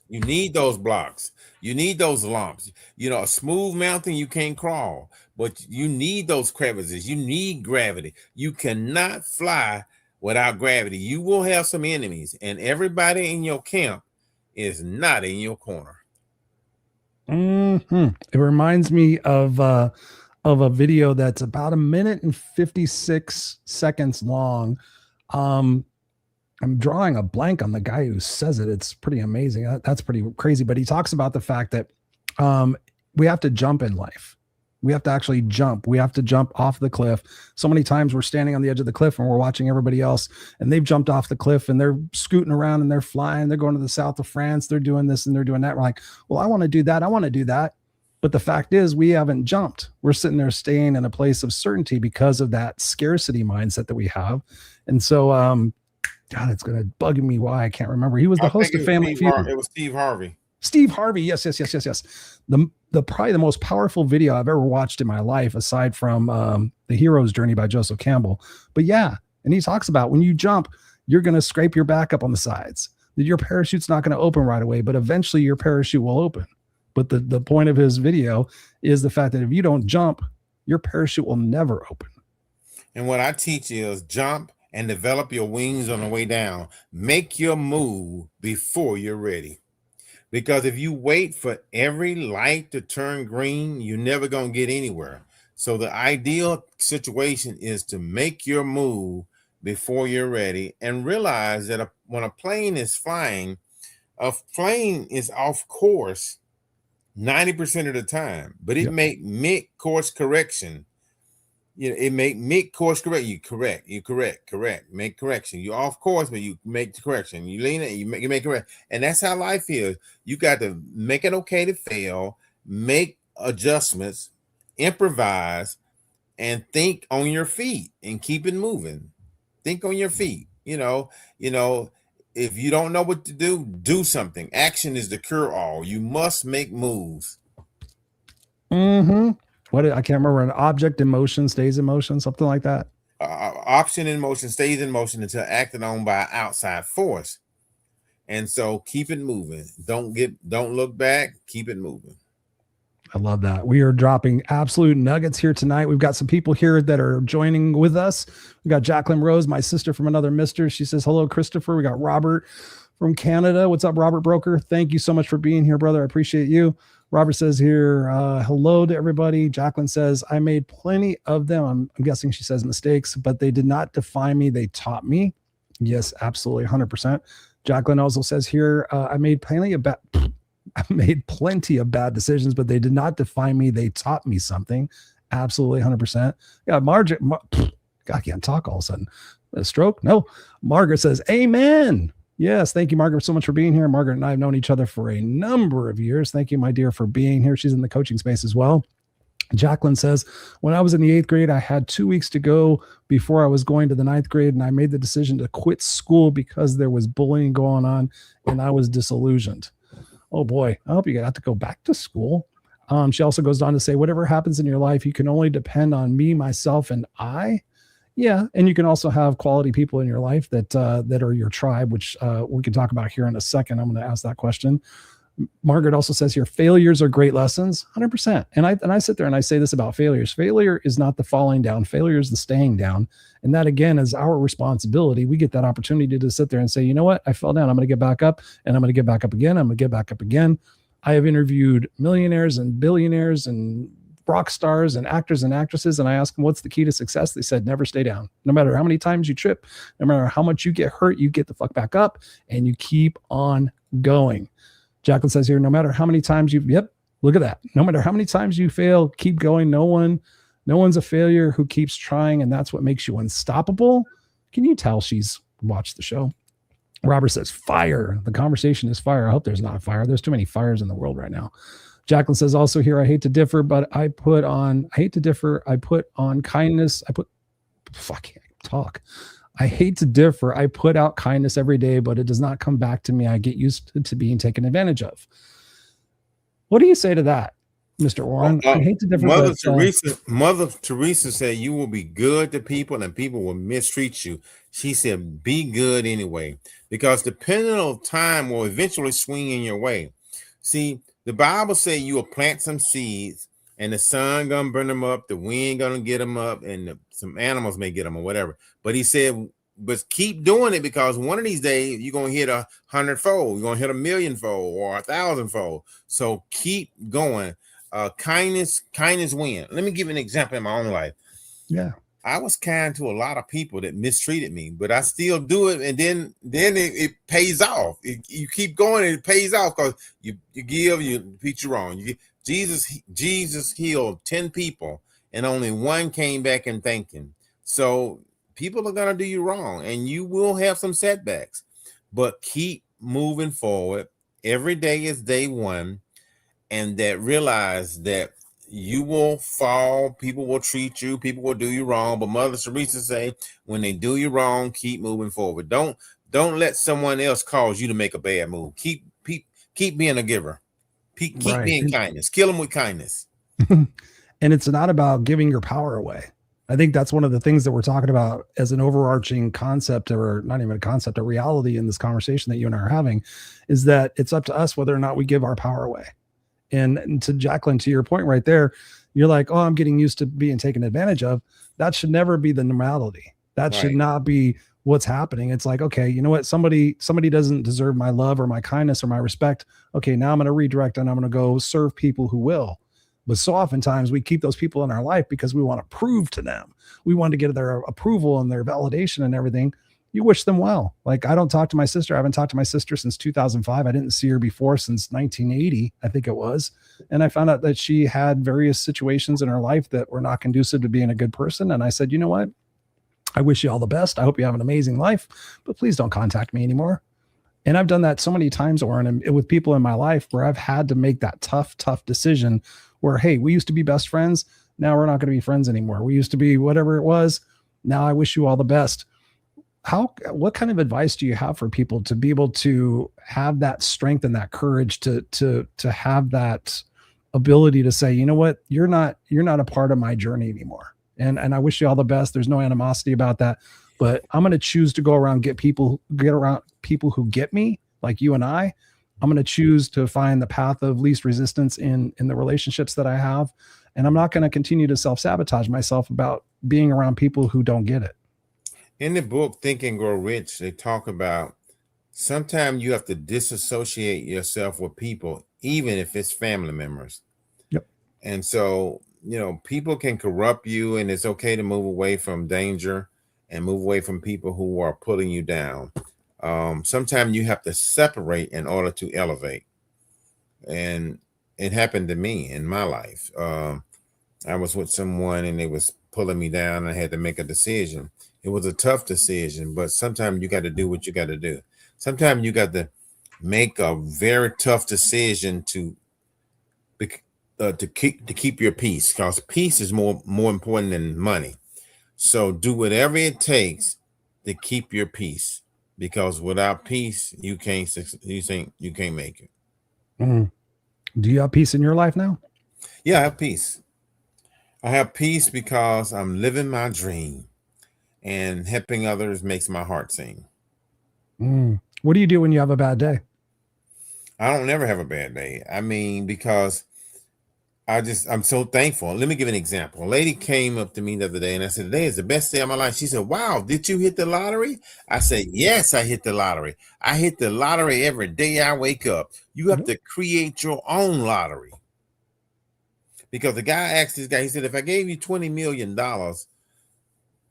You need those blocks. You need those lumps. You know, a smooth mountain, you can't crawl, but you need those crevices. You need gravity. You cannot fly without gravity. You will have some enemies, and everybody in your camp is not in your corner. Mm-hmm. It reminds me of a video that's about 1minute and 56 seconds long. I'm drawing a blank on the guy who says it. It's pretty amazing. That's pretty crazy. But he talks about the fact that we have to jump in life. We have to actually jump. We have to jump off the cliff. So many times we're standing on the edge of the cliff and we're watching everybody else, and they've jumped off the cliff and they're scooting around and they're flying. They're going to the south of France. They're doing this and they're doing that. We're like, well, I want to do that. I want to do that. But the fact is, we haven't jumped. We're sitting there staying in a place of certainty because of that scarcity mindset that we have. And so, God, it's going to bug me why I can't remember. He was the host of Family Feud. It was Steve Harvey. Steve Harvey. Yes. The probably the most powerful video I've ever watched in my life, aside from The Hero's Journey by Joseph Campbell. But yeah, and he talks about when you jump, you're going to scrape your back up on the sides. Your parachute's not going to open right away, but eventually your parachute will open. But the point of his video is the fact that if you don't jump, your parachute will never open. And what I teach is jump and develop your wings on the way down. Make your move before you're ready. Because if you wait for every light to turn green, you're never going to get anywhere. So the ideal situation is to make your move before you're ready, and realize that when a plane is flying, a plane is off course 90% of the time, but it may make course correction. You know, it make course correct. You correct, make correction. You off course, but you make the correction. You lean it, you make correct. And that's how life is. You got to make it okay to fail, make adjustments, improvise, and think on your feet and keep it moving. Think on your feet. You know, if you don't know what to do, do something. Action is the cure all. You must make moves. Mm-hmm. What I can't remember. An object in motion stays in motion, something like that. Option in motion stays in motion until acted on by outside force. And so keep it moving. Don't look back. Keep it moving. I love that. We are dropping absolute nuggets here tonight. We've got some people here that are joining with us. We got Jacqueline Rose, my sister from another mister. She says, hello, Christopher. We got Robert from Canada. What's up, Robert Broker? Thank you so much for being here, brother. I appreciate you. Robert says here, hello to everybody. Jacqueline says, I made plenty of them. I'm guessing she says mistakes, but they did not define me. They taught me. Yes, absolutely. 100%. Jacqueline also says here, I made plenty of bad decisions, but they did not define me. They taught me something. Absolutely. 100%. Yeah. God, I can't talk all of a sudden. A stroke? No. Margaret says, amen. Yes, thank you, Margaret, so much for being here. Margaret and I have known each other for a number of years. Thank you, my dear, for being here. She's in the coaching space as well. Jacqueline says, when I was in the 8th grade, I had 2 weeks to go before I was going to the 9th grade, and I made the decision to quit school because there was bullying going on and I was disillusioned. Oh boy, I hope you got to go back to school. She also goes on to say, whatever happens in your life, you can only depend on me, myself, and I. Yeah, and you can also have quality people in your life that are your tribe, which we can talk about here in a second. I'm going to ask that question. Margaret also says here, failures are great lessons, 100%. And I sit there and I say this about failures. Failure is not the falling down. Failure is the staying down. And that, again, is our responsibility. We get that opportunity to sit there and say, you know what? I fell down. I'm going to get back up, and I'm going to get back up again. I'm going to get back up again. I have interviewed millionaires and billionaires and rock stars and actors and actresses. And I asked them, what's the key to success? They said, never stay down. No matter how many times you trip, no matter how much you get hurt, you get the fuck back up and you keep on going. Jacqueline says here, no matter how many times look at that. No matter how many times you fail, keep going. No one's a failure who keeps trying. And that's what makes you unstoppable. Can you tell she's watched the show? Robert says, fire. The conversation is fire. I hope there's not a fire. There's too many fires in the world right now. Jacqueline says also here, I hate to differ, but I put on kindness. I hate to differ. I put out kindness every day, but it does not come back to me. I get used to being taken advantage of. What do you say to that, Mr. Orrin? I hate to differ. Mother Teresa said, you will be good to people and people will mistreat you. She said, be good anyway, because the pendulum of time will eventually swing in your way. See, the Bible says you will plant some seeds and the sun gonna burn them up, the wind gonna get them up, and some animals may get them or whatever. But he said, but keep doing it, because one of these days you're gonna hit 100-fold, you're gonna hit 1,000,000-fold or 1,000-fold. So keep going. Kindness win. Let me give you an example in my own life. Yeah. I was kind to a lot of people that mistreated me, but I still do it, and then it pays off. You keep going, and it pays off, because you give, you repeat you wrong. Jesus healed 10 people, and only one came back and thanked him. So people are gonna do you wrong, and you will have some setbacks, but keep moving forward. Every day is day one, and that realize that you will fall, people will treat you, people will do you wrong. But Mother Teresa say, when they do you wrong, keep moving forward. Don't let someone else cause you to make a bad move. Keep being a giver. Keep being kindness. Kill them with kindness. And it's not about giving your power away. I think that's one of the things that we're talking about as an overarching concept, or not even a concept, a reality in this conversation that you and I are having, is that it's up to us whether or not we give our power away. And to Jacqueline, to your point right there, you're like, oh, I'm getting used to being taken advantage of. That should never be the normality. That should not be what's happening. It's like, okay, you know what? Somebody doesn't deserve my love or my kindness or my respect. Okay, now I'm going to redirect and I'm going to go serve people who will. But so oftentimes we keep those people in our life because we want to prove to them. We want to get their approval and their validation and everything. You wish them well. Like, I don't talk to my sister. I haven't talked to my sister since 2005. I didn't see her before since 1980, I think it was. And I found out that she had various situations in her life that were not conducive to being a good person. And I said, you know what? I wish you all the best. I hope you have an amazing life, but please don't contact me anymore. And I've done that so many times, Orrin, and with people in my life where I've had to make that tough decision where, hey, we used to be best friends. Now we're not going to be friends anymore. We used to be whatever it was. Now I wish you all the best. What kind of advice do you have for people to be able to have that strength and that courage to have that ability to say, you know what, you're not a part of my journey anymore. And I wish you all the best. There's no animosity about that, but I'm going to choose to go around, get around people who get me, like you and I. I'm going to choose to find the path of least resistance in the relationships that I have. And I'm not going to continue to self-sabotage myself about being around people who don't get it. In the book, Think and Grow Rich, they talk about sometimes you have to disassociate yourself with people, even if it's family members. Yep. And so, people can corrupt you, and it's okay to move away from danger and move away from people who are pulling you down. Sometimes you have to separate in order to elevate. And it happened to me in my life. I was with someone and they was pulling me down, and I had to make a decision. It was a tough decision, but sometimes you got to do what you got to do. Sometimes you got to make a very tough decision to keep your peace, because peace is more important than money. So do whatever it takes to keep your peace, because without peace, you can't make it. Mm. Do you have peace in your life now? Yeah, I have peace. I have peace because I'm living my dream, and helping others makes my heart sing. What do you do when you have a bad day? I don't never have a bad day. I mean, because I'm so thankful. Let me give an example. A lady came up to me the other day and I said, "Today is the best day of my life." She said, "Wow, did you hit the lottery?" I said, "Yes, I hit the lottery. I hit the lottery every day I wake up." You have to create your own lottery. Because the guy asked this guy, he said, "If I gave you $20 million,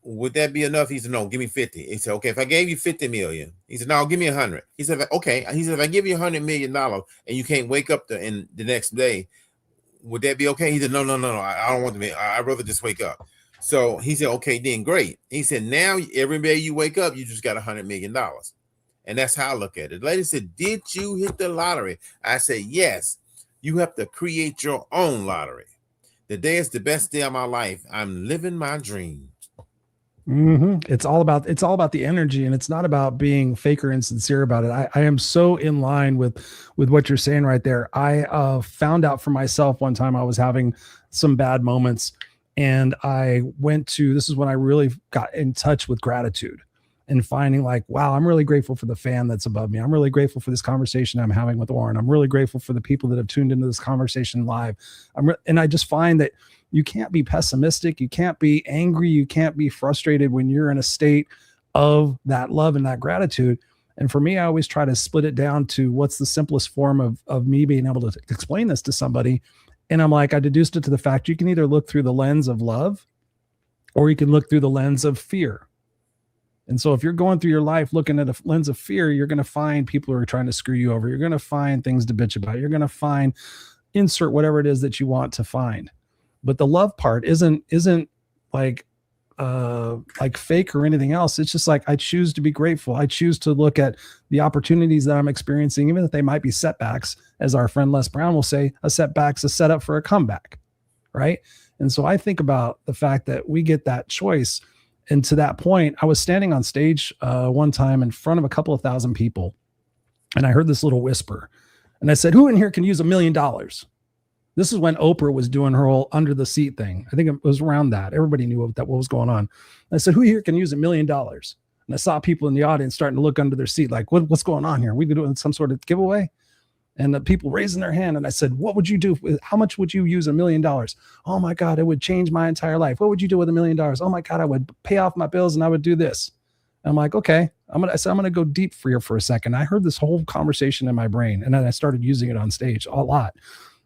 would that be enough?" He said, "No, give me 50." He said, "Okay, if I gave you 50 million." He said, "No, give me 100." He said, "Okay." He said, "If I give you $100 million and you can't wake up in the next day, would that be okay?" He said, No. I don't want to. I'd rather just wake up." So he said, "Okay, then great." He said, "Now every day you wake up, you just got $100 million." And that's how I look at it. The lady said, "Did you hit the lottery?" I said, "Yes." You have to create your own lottery. Today is the best day of my life. I'm living my dream. It's all about the energy, and it's not about being fake or insincere about it. I am so in line with what you're saying right there. I found out for myself one time I was having some bad moments, and I went to, this is when I really got in touch with gratitude and finding like, wow, I'm really grateful for the fan that's above me. I'm really grateful for this conversation I'm having with Orrin. I'm really grateful for the people that have tuned into this conversation live. And I just find that you can't be pessimistic. You can't be angry. You can't be frustrated when you're in a state of that love and that gratitude. And for me, I always try to split it down to what's the simplest form of me being able to explain this to somebody. And I'm like, I deduced it to the fact you can either look through the lens of love or you can look through the lens of fear. And so if you're going through your life looking at a lens of fear, you're going to find people who are trying to screw you over. You're going to find things to bitch about. You're going to find, insert whatever it is that you want to find. But the love part isn't like fake or anything else. It's just like, I choose to be grateful. I choose to look at the opportunities that I'm experiencing, even if they might be setbacks. As our friend Les Brown will say, a setback's a setup for a comeback, right? And so I think about the fact that we get that choice. And to that point, I was standing on stage one time in front of a couple of thousand people, and I heard this little whisper. And I said, "Who in here can use $1 million?" This is when Oprah was doing her whole under the seat thing. I think it was around that. Everybody knew what was going on. And I said, "Who here can use $1 million?" And I saw people in the audience starting to look under their seat like, what's going on here? Are we doing some sort of giveaway? And the people raising their hand. And I said, "What would you do? How much would you use $1 million?" "Oh my God, it would change my entire life." "What would you do with $1 million?" "Oh my God, I would pay off my bills and I would do this." And I'm like, okay, I'm going to go deep for you for a second. I heard this whole conversation in my brain, and then I started using it on stage a lot.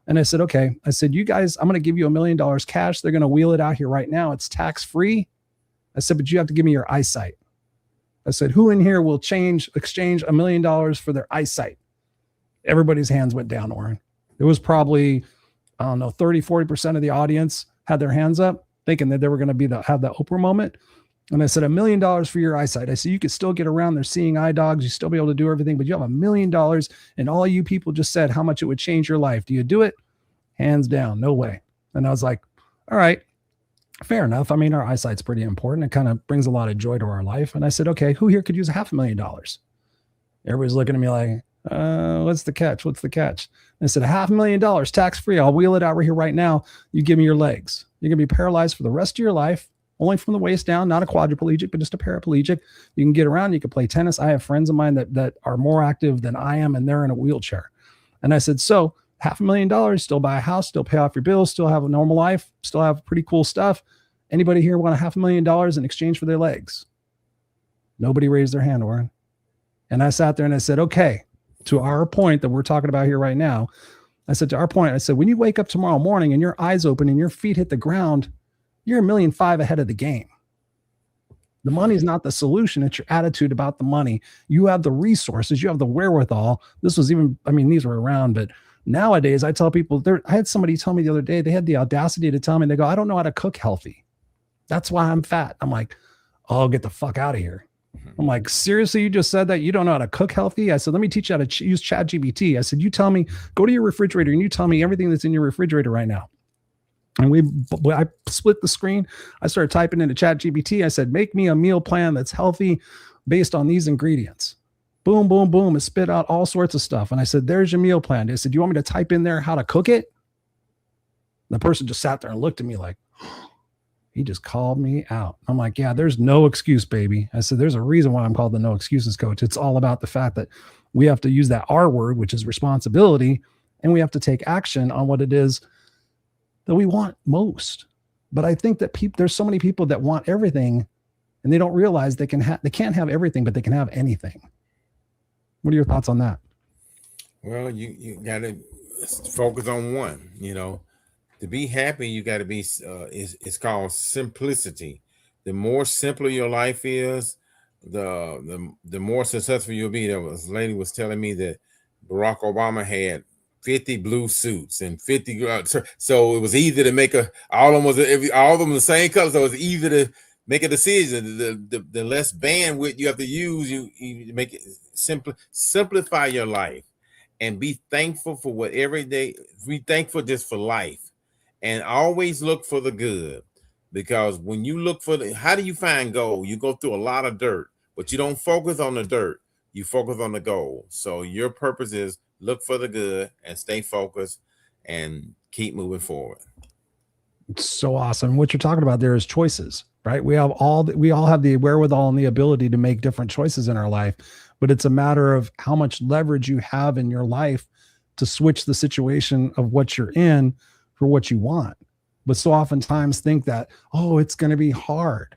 And I said, okay, you guys, I'm going to give you $1 million cash. They're going to wheel it out here right now. It's tax free. I said, but you have to give me your eyesight. I said, who in here will exchange $1 million for their eyesight? Everybody's hands went down, Orrin. It was probably, I don't know, 30, 40% of the audience had their hands up thinking that they were going to have that Oprah moment. And I said, $1 million for your eyesight. I said, you could still get around there seeing eye dogs. You still be able to do everything, but you have $1 million. And all you people just said how much it would change your life. Do you do it? Hands down. No way. And I was like, all right, fair enough. I mean, our eyesight's pretty important. It kind of brings a lot of joy to our life. And I said, okay, who here could use $500,000? Everybody's looking at me like, what's the catch? What's the catch? And I said, $500,000 tax free. I'll wheel it out right here right now. You give me your legs. You're going to be paralyzed for the rest of your life. Only from the waist down, not a quadriplegic, but just a paraplegic. You can get around. You can play tennis. I have friends of mine that are more active than I am, and they're in a wheelchair. And I said, so $500,000, still buy a house, still pay off your bills, still have a normal life, still have pretty cool stuff. Anybody here want $500,000 in exchange for their legs? Nobody raised their hand, Orrin. And I sat there and I said, okay, to our point that we're talking about here right now, I said, to our point, I said, when you wake up tomorrow morning and your eyes open and your feet hit the ground, you're $1.5 million ahead of the game. The money is not the solution. It's your attitude about the money. You have the resources. You have the wherewithal. This was even, I mean, these were around, but nowadays I tell people I had somebody tell me the other day, they had the audacity to tell me, they go, I don't know how to cook healthy. That's why I'm fat. I'm like, oh, get the fuck out of here. Mm-hmm. I'm like, seriously, you just said that you don't know how to cook healthy? I said, let me teach you how to use ChatGPT. I said, you tell me, go to your refrigerator and you tell me everything that's in your refrigerator right now. And I split the screen. I started typing into ChatGPT. I said, make me a meal plan that's healthy based on these ingredients. Boom, boom, boom. It spit out all sorts of stuff. And I said, there's your meal plan. I said, do you want me to type in there how to cook it? The person just sat there and looked at me like, he just called me out. I'm like, yeah, there's no excuse, baby. I said, there's a reason why I'm called the no excuses coach. It's all about the fact that we have to use that R word, which is responsibility, and we have to take action on what it is that we want most. But I think that there's so many people that want everything and they don't realize they can't have everything, but they can have anything. What are your thoughts on that? Well, you got to focus on one, to be happy, you got to be, it's called simplicity. The more simpler your life is, the more successful you'll be. This lady was telling me that Barack Obama had 50 blue suits and 50, so it was easy to make all of them the same color. So it's easy to make a decision. The less bandwidth you have to use, you make it simplify your life and be thankful for what every day, be thankful just for life. And always look for the good, because when you look for how do you find gold? You go through a lot of dirt, but you don't focus on the dirt. You focus on the gold. So your purpose is look for the good and stay focused and keep moving forward. It's so awesome. What you're talking about there is choices, right? We all have the wherewithal and the ability to make different choices in our life, but it's a matter of how much leverage you have in your life to switch the situation of what you're in for what you want. But so oftentimes think that, oh, it's going to be hard.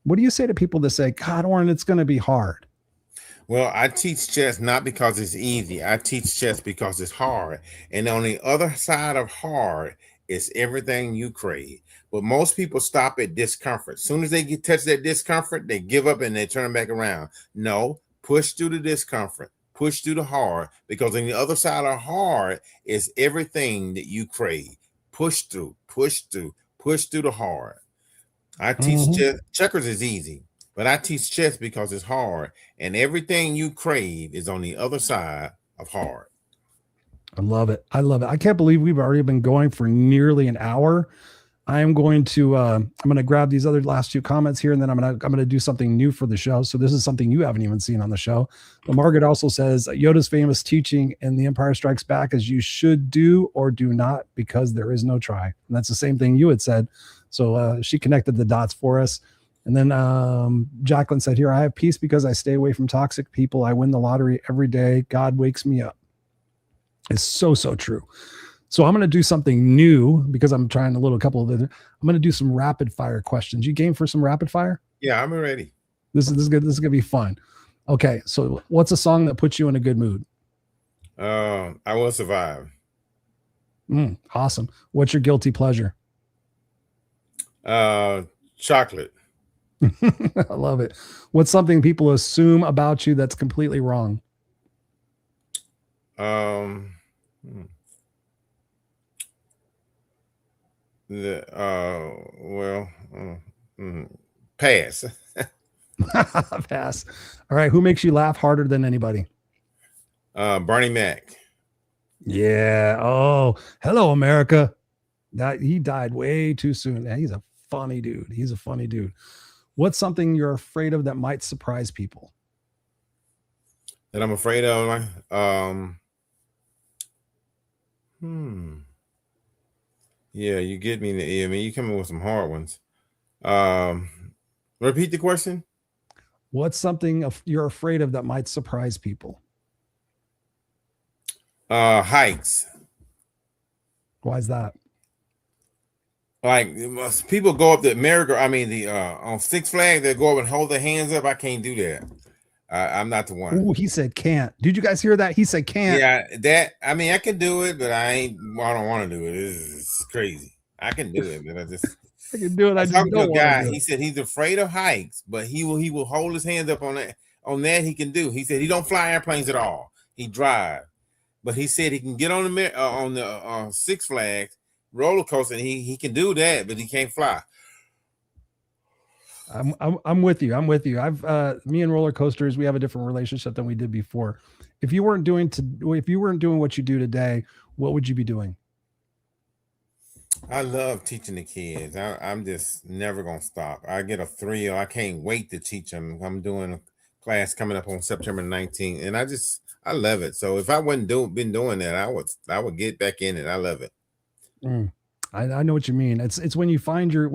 What do you say to people that say, God, Orrin, it's going to be hard? Well, I teach chess not because it's easy. I teach chess because it's hard. And on the other side of hard is everything you crave. But most people stop at discomfort. As soon as they touch that discomfort, they give up and they turn back around. No, push through the discomfort. Push through the hard, because on the other side of hard is everything that you crave. Push through the hard. I teach chess. Checkers is easy, but I teach chess because it's hard, and everything you crave is on the other side of hard. I love it. I can't believe we've already been going for nearly an hour. I'm going to grab these other last two comments here, and then I'm going to do something new for the show. So this is something you haven't even seen on the show. But Margaret also says Yoda's famous teaching in The Empire Strikes Back is you should do or do not, because there is no try. And that's the same thing you had said. So she connected the dots for us. And then Jacqueline said here, I have peace because I stay away from toxic people. I win the lottery every day. God wakes me up. It's so, so true. So I'm going to do something new because I'm trying I'm going to do some rapid fire questions. You game for some rapid fire? Yeah, I'm ready. This is good. This is going to be fun. Okay. So what's a song that puts you in a good mood? I Will Survive. Awesome. What's your guilty pleasure? Chocolate. I love it. What's something people assume about you that's completely wrong? Pass. Pass. All right. Who makes you laugh harder than anybody? Bernie Mac. Yeah. Oh, hello, America. He died way too soon. He's a funny dude. What's something you're afraid of that might surprise people? That I'm afraid of? Yeah, you get me in the ear. I mean, you come in with some hard ones. Repeat the question. What's something you're afraid of that might surprise people? Heights. Why is that? Like, people go up to America. I mean, on Six Flags, they go up and hold their hands up. I can't do that. I'm not the one. Ooh, he said can't. Did you guys hear that? He said can't. Yeah, I mean, I can do it, but I don't want to do it. It's crazy. I can do it, but I can do it. I just talked to don't a guy. want to. He said he's afraid of heights, but he will hold his hands up on that. On that, he can do. He said he don't fly airplanes at all. He drive, but he said he can get on the Six Flags roller coaster, and he can do that, but he can't fly. I'm with you. I'm with you. I've me and roller coasters, we have a different relationship than we did before. If you weren't doing what you do today, what would you be doing? I love teaching the kids. I'm just never gonna stop. I get a thrill. I can't wait to teach them. I'm doing a class coming up on September 19th, and I love it. So if I wouldn't been doing that, I would get back in it. I love it. Mm. I know what you mean. It's when you find your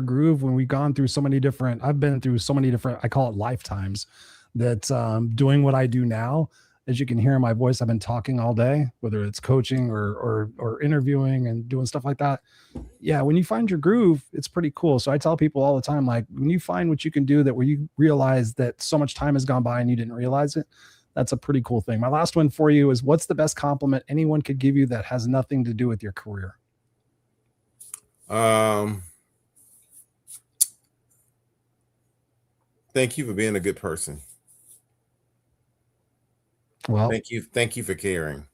groove. When we've gone through so many different, I've been through so many different, I call it lifetimes, that doing what I do now. As you can hear in my voice, I've been talking all day, whether it's coaching or interviewing and doing stuff like that. Yeah, when you find your groove, it's pretty cool. So I tell people all the time, like, when you find what you can do, that where you realize that so much time has gone by and you didn't realize it, that's a pretty cool thing. My last one for you is, what's the best compliment anyone could give you that has nothing to do with your career? Thank you for being a good person. Well, Thank you for caring.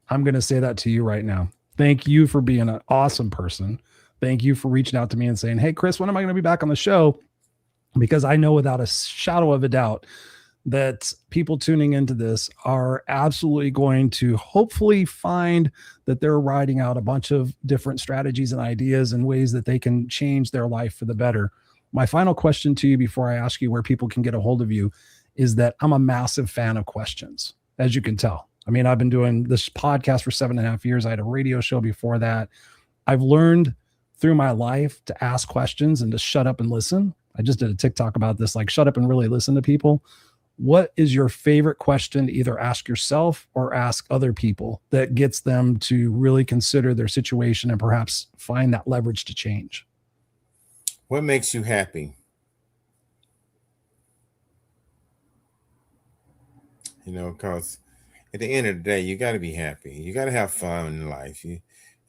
I'm going to say that to you right now. Thank you for being an awesome person. Thank you for reaching out to me and saying, "Hey, Chris, when am I going to be back on the show?" Because I know without a shadow of a doubt that people tuning into this are absolutely going to hopefully find that they're writing out a bunch of different strategies and ideas and ways that they can change their life for the better. My final question to you before I ask you where people can get a hold of you is that I'm a massive fan of questions, as you can tell. I mean, I've been doing this podcast for 7.5 years. I had a radio show before that. I've learned through my life to ask questions and to shut up and listen. I just did a TikTok about this, like, shut up and really listen to people. What is your favorite question to either ask yourself or ask other people that gets them to really consider their situation and perhaps find that leverage to change? What makes you happy? Because at the end of the day, you got to be happy. You got to have fun in life.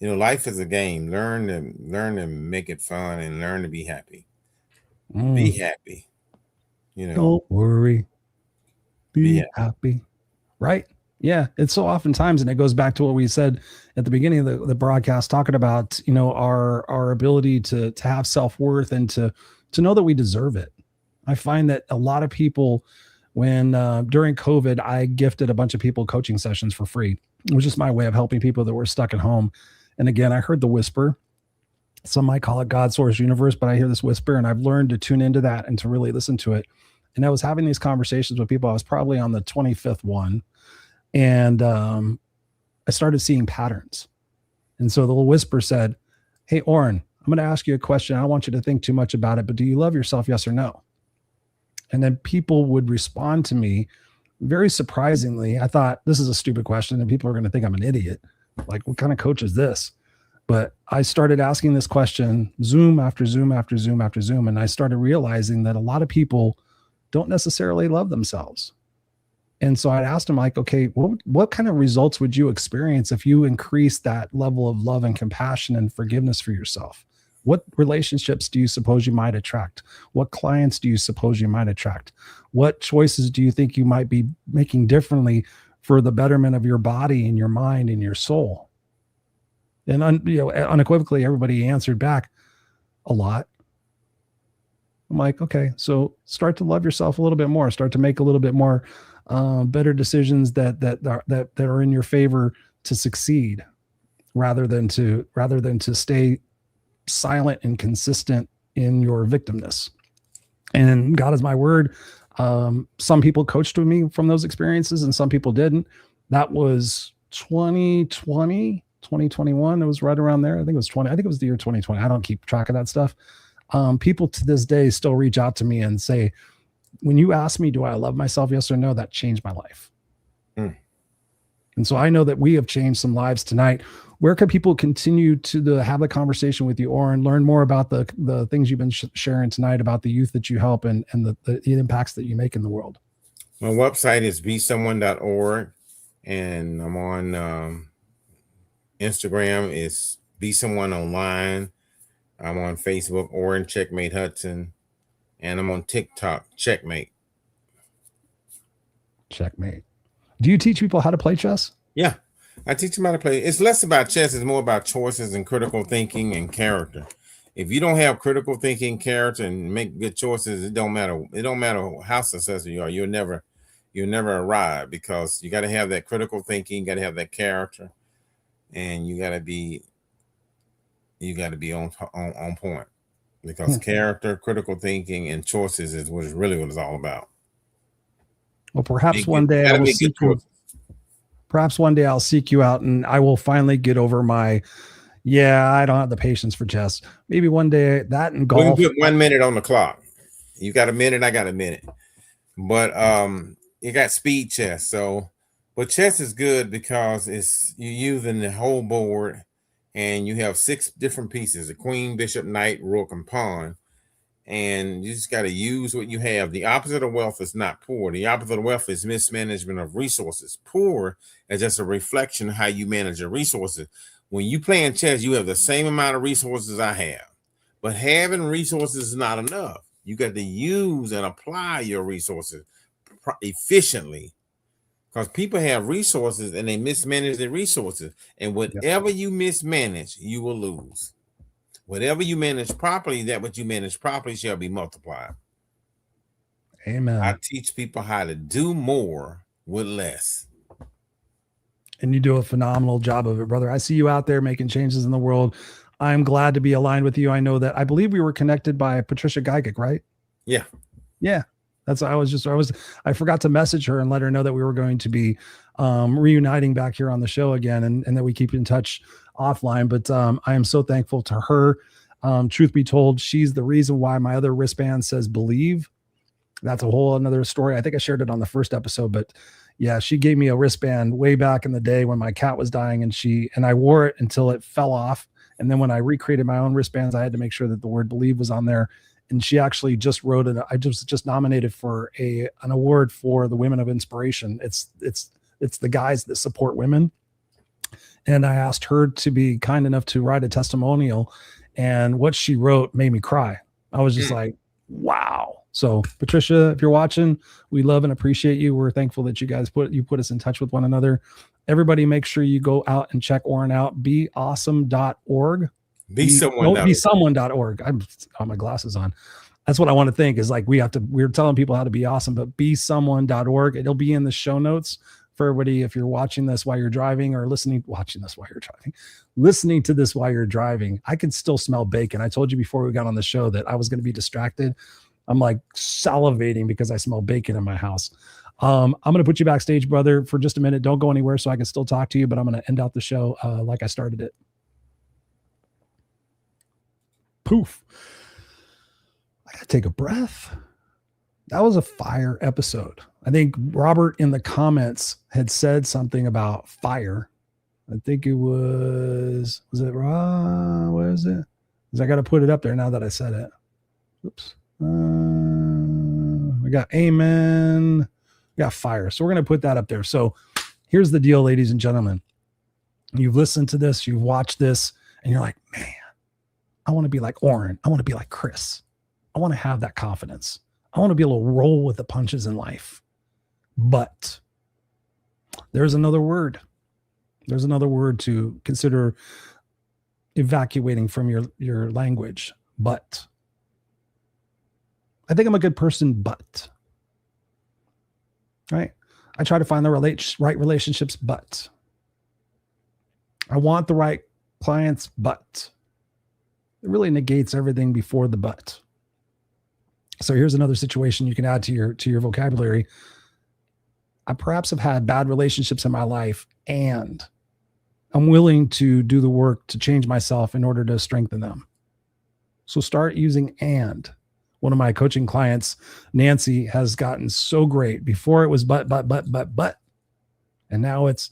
Life is a game. Learn to make it fun and learn to be happy. Be happy. Don't worry. Be Yeah. happy. Right? Yeah. It's so oftentimes, and it goes back to what we said at the beginning of the broadcast, talking about, our ability to have self-worth and to know that we deserve it. I find that a lot of people, when during COVID, I gifted a bunch of people coaching sessions for free. It was just my way of helping people that were stuck at home. And again, I heard the whisper. Some might call it God, source, universe, but I hear this whisper, and I've learned to tune into that and to really listen to it. And I was having these conversations with people. I was probably on the 25th one. And I started seeing patterns. And so the little whisper said, "Hey, Orrin, I'm going to ask you a question. I don't want you to think too much about it, but do you love yourself? Yes or no?" And then people would respond to me very surprisingly. I thought, this is a stupid question, and people are going to think I'm an idiot. Like, what kind of coach is this? But I started asking this question, Zoom after Zoom after Zoom after Zoom. And I started realizing that a lot of people don't necessarily love themselves. And so I'd asked them, like, okay, what kind of results would you experience if you increase that level of love and compassion and forgiveness for yourself? What relationships do you suppose you might attract? What clients do you suppose you might attract? What choices do you think you might be making differently for the betterment of your body and your mind and your soul? And unequivocally, everybody answered back, a lot. I'm like, okay, so start to love yourself a little bit more. Start to make a little bit more better decisions that are in your favor to succeed, rather than to stay silent and consistent in your victimness. And God is my word. Some people coached with me from those experiences, and some people didn't. That was 2020, 2021. It was right around there. I think it was the year 2020. I don't keep track of that stuff. People to this day still reach out to me and say, when you ask me, do I love myself? Yes or no? That changed my life. And so I know that we have changed some lives tonight. Where can people continue to have the conversation with you, Orrin, learn more about the things you've been sharing tonight about the youth that you help and the impacts that you make in the world? My website is besomeone.org, and I'm on Instagram is Be Someone Online. I'm on Facebook, Orrin Checkmate Hudson, and I'm on TikTok, Checkmate. Checkmate. Do you teach people how to play chess? Yeah, I teach them how to play. It's less about chess. It's more about choices and critical thinking and character. If you don't have critical thinking, character, and make good choices, it don't matter. It don't matter how successful you are. You'll never arrive, because you got to have that critical thinking. You got to have that character, and you got to be on point, because character, critical thinking, and choices is what it's all about. Well, perhaps one day I will seek you. Perhaps one day I'll seek you out, and I will finally get over my, I don't have the patience for chess. Maybe one day that and golf. We can put 1 minute on the clock. You got a minute, I got a minute. But you got speed chess. But chess is good because you're using the whole board, and you have 6 different pieces: a queen, bishop, knight, rook, and pawn. And you just got to use what you have. The opposite of wealth is not poor. The opposite of wealth is mismanagement of resources. Poor is just a reflection of how you manage your resources. When you play in chess, you have the same amount of resources I have, but having resources is not enough. You got to use and apply your resources efficiently, because people have resources and they mismanage their resources. And whatever you mismanage, you will lose. Whatever you manage properly, that what you manage properly shall be multiplied. Amen. I teach people how to do more with less. And you do a phenomenal job of it, brother. I see you out there making changes in the world. I'm glad to be aligned with you. I know that I believe we were connected by Patricia Geigic, right? Yeah. Yeah. That's I forgot to message her and let her know that we were going to be reuniting back here on the show again, and that we keep in touch offline. But I am so thankful to her. Truth be told, she's the reason why my other wristband says believe. That's a whole another story. I think I shared it on the first episode, but yeah, she gave me a wristband way back in the day when my cat was dying, and I wore it until it fell off. And then when I recreated my own wristbands, I had to make sure that the word believe was on there. And she actually just wrote it. I just nominated for an award for the Women of Inspiration. It's the guys that support women. And I asked her to be kind enough to write a testimonial, and what she wrote made me cry. I was just like, wow. So Patricia, if you're watching, we love and appreciate you. We're thankful that you guys put us in touch with one another. Everybody, make sure you go out and check Orrin out. Beawesome.org. Besomeone.org. I'm got my glasses on. That's what I want to think is like, we're telling people how to be awesome, but besomeone.org. It'll be in the show notes for everybody. If you're watching this while you're driving, or listening to this while you're driving, I can still smell bacon. I told you before we got on the show that I was going to be distracted. I'm like salivating because I smell bacon in my house. I'm going to put you backstage, brother, for just a minute. Don't go anywhere so I can still talk to you, but I'm going to end out the show like I started it. Poof. I got to take a breath. That was a fire episode. I think Robert in the comments had said something about fire. I think it was it Raw? What is it? Because I got to put it up there now that I said it. Oops. We got amen. We got fire. So we're going to put that up there. So here's the deal, ladies and gentlemen. You've listened to this, you've watched this, and you're like, man, I want to be like Orrin. I want to be like Chris. I want to have that confidence. I want to be able to roll with the punches in life. But there's another word. There's another word to consider evacuating from your language. But I think I'm a good person, but right. I try to find the right relationships, but I want the right clients, but it really negates everything before the but. So here's another situation you can add to your vocabulary. I perhaps have had bad relationships in my life, and I'm willing to do the work to change myself in order to strengthen them. So start using and. One of my coaching clients, Nancy, has gotten so great. Before it was but. And now it's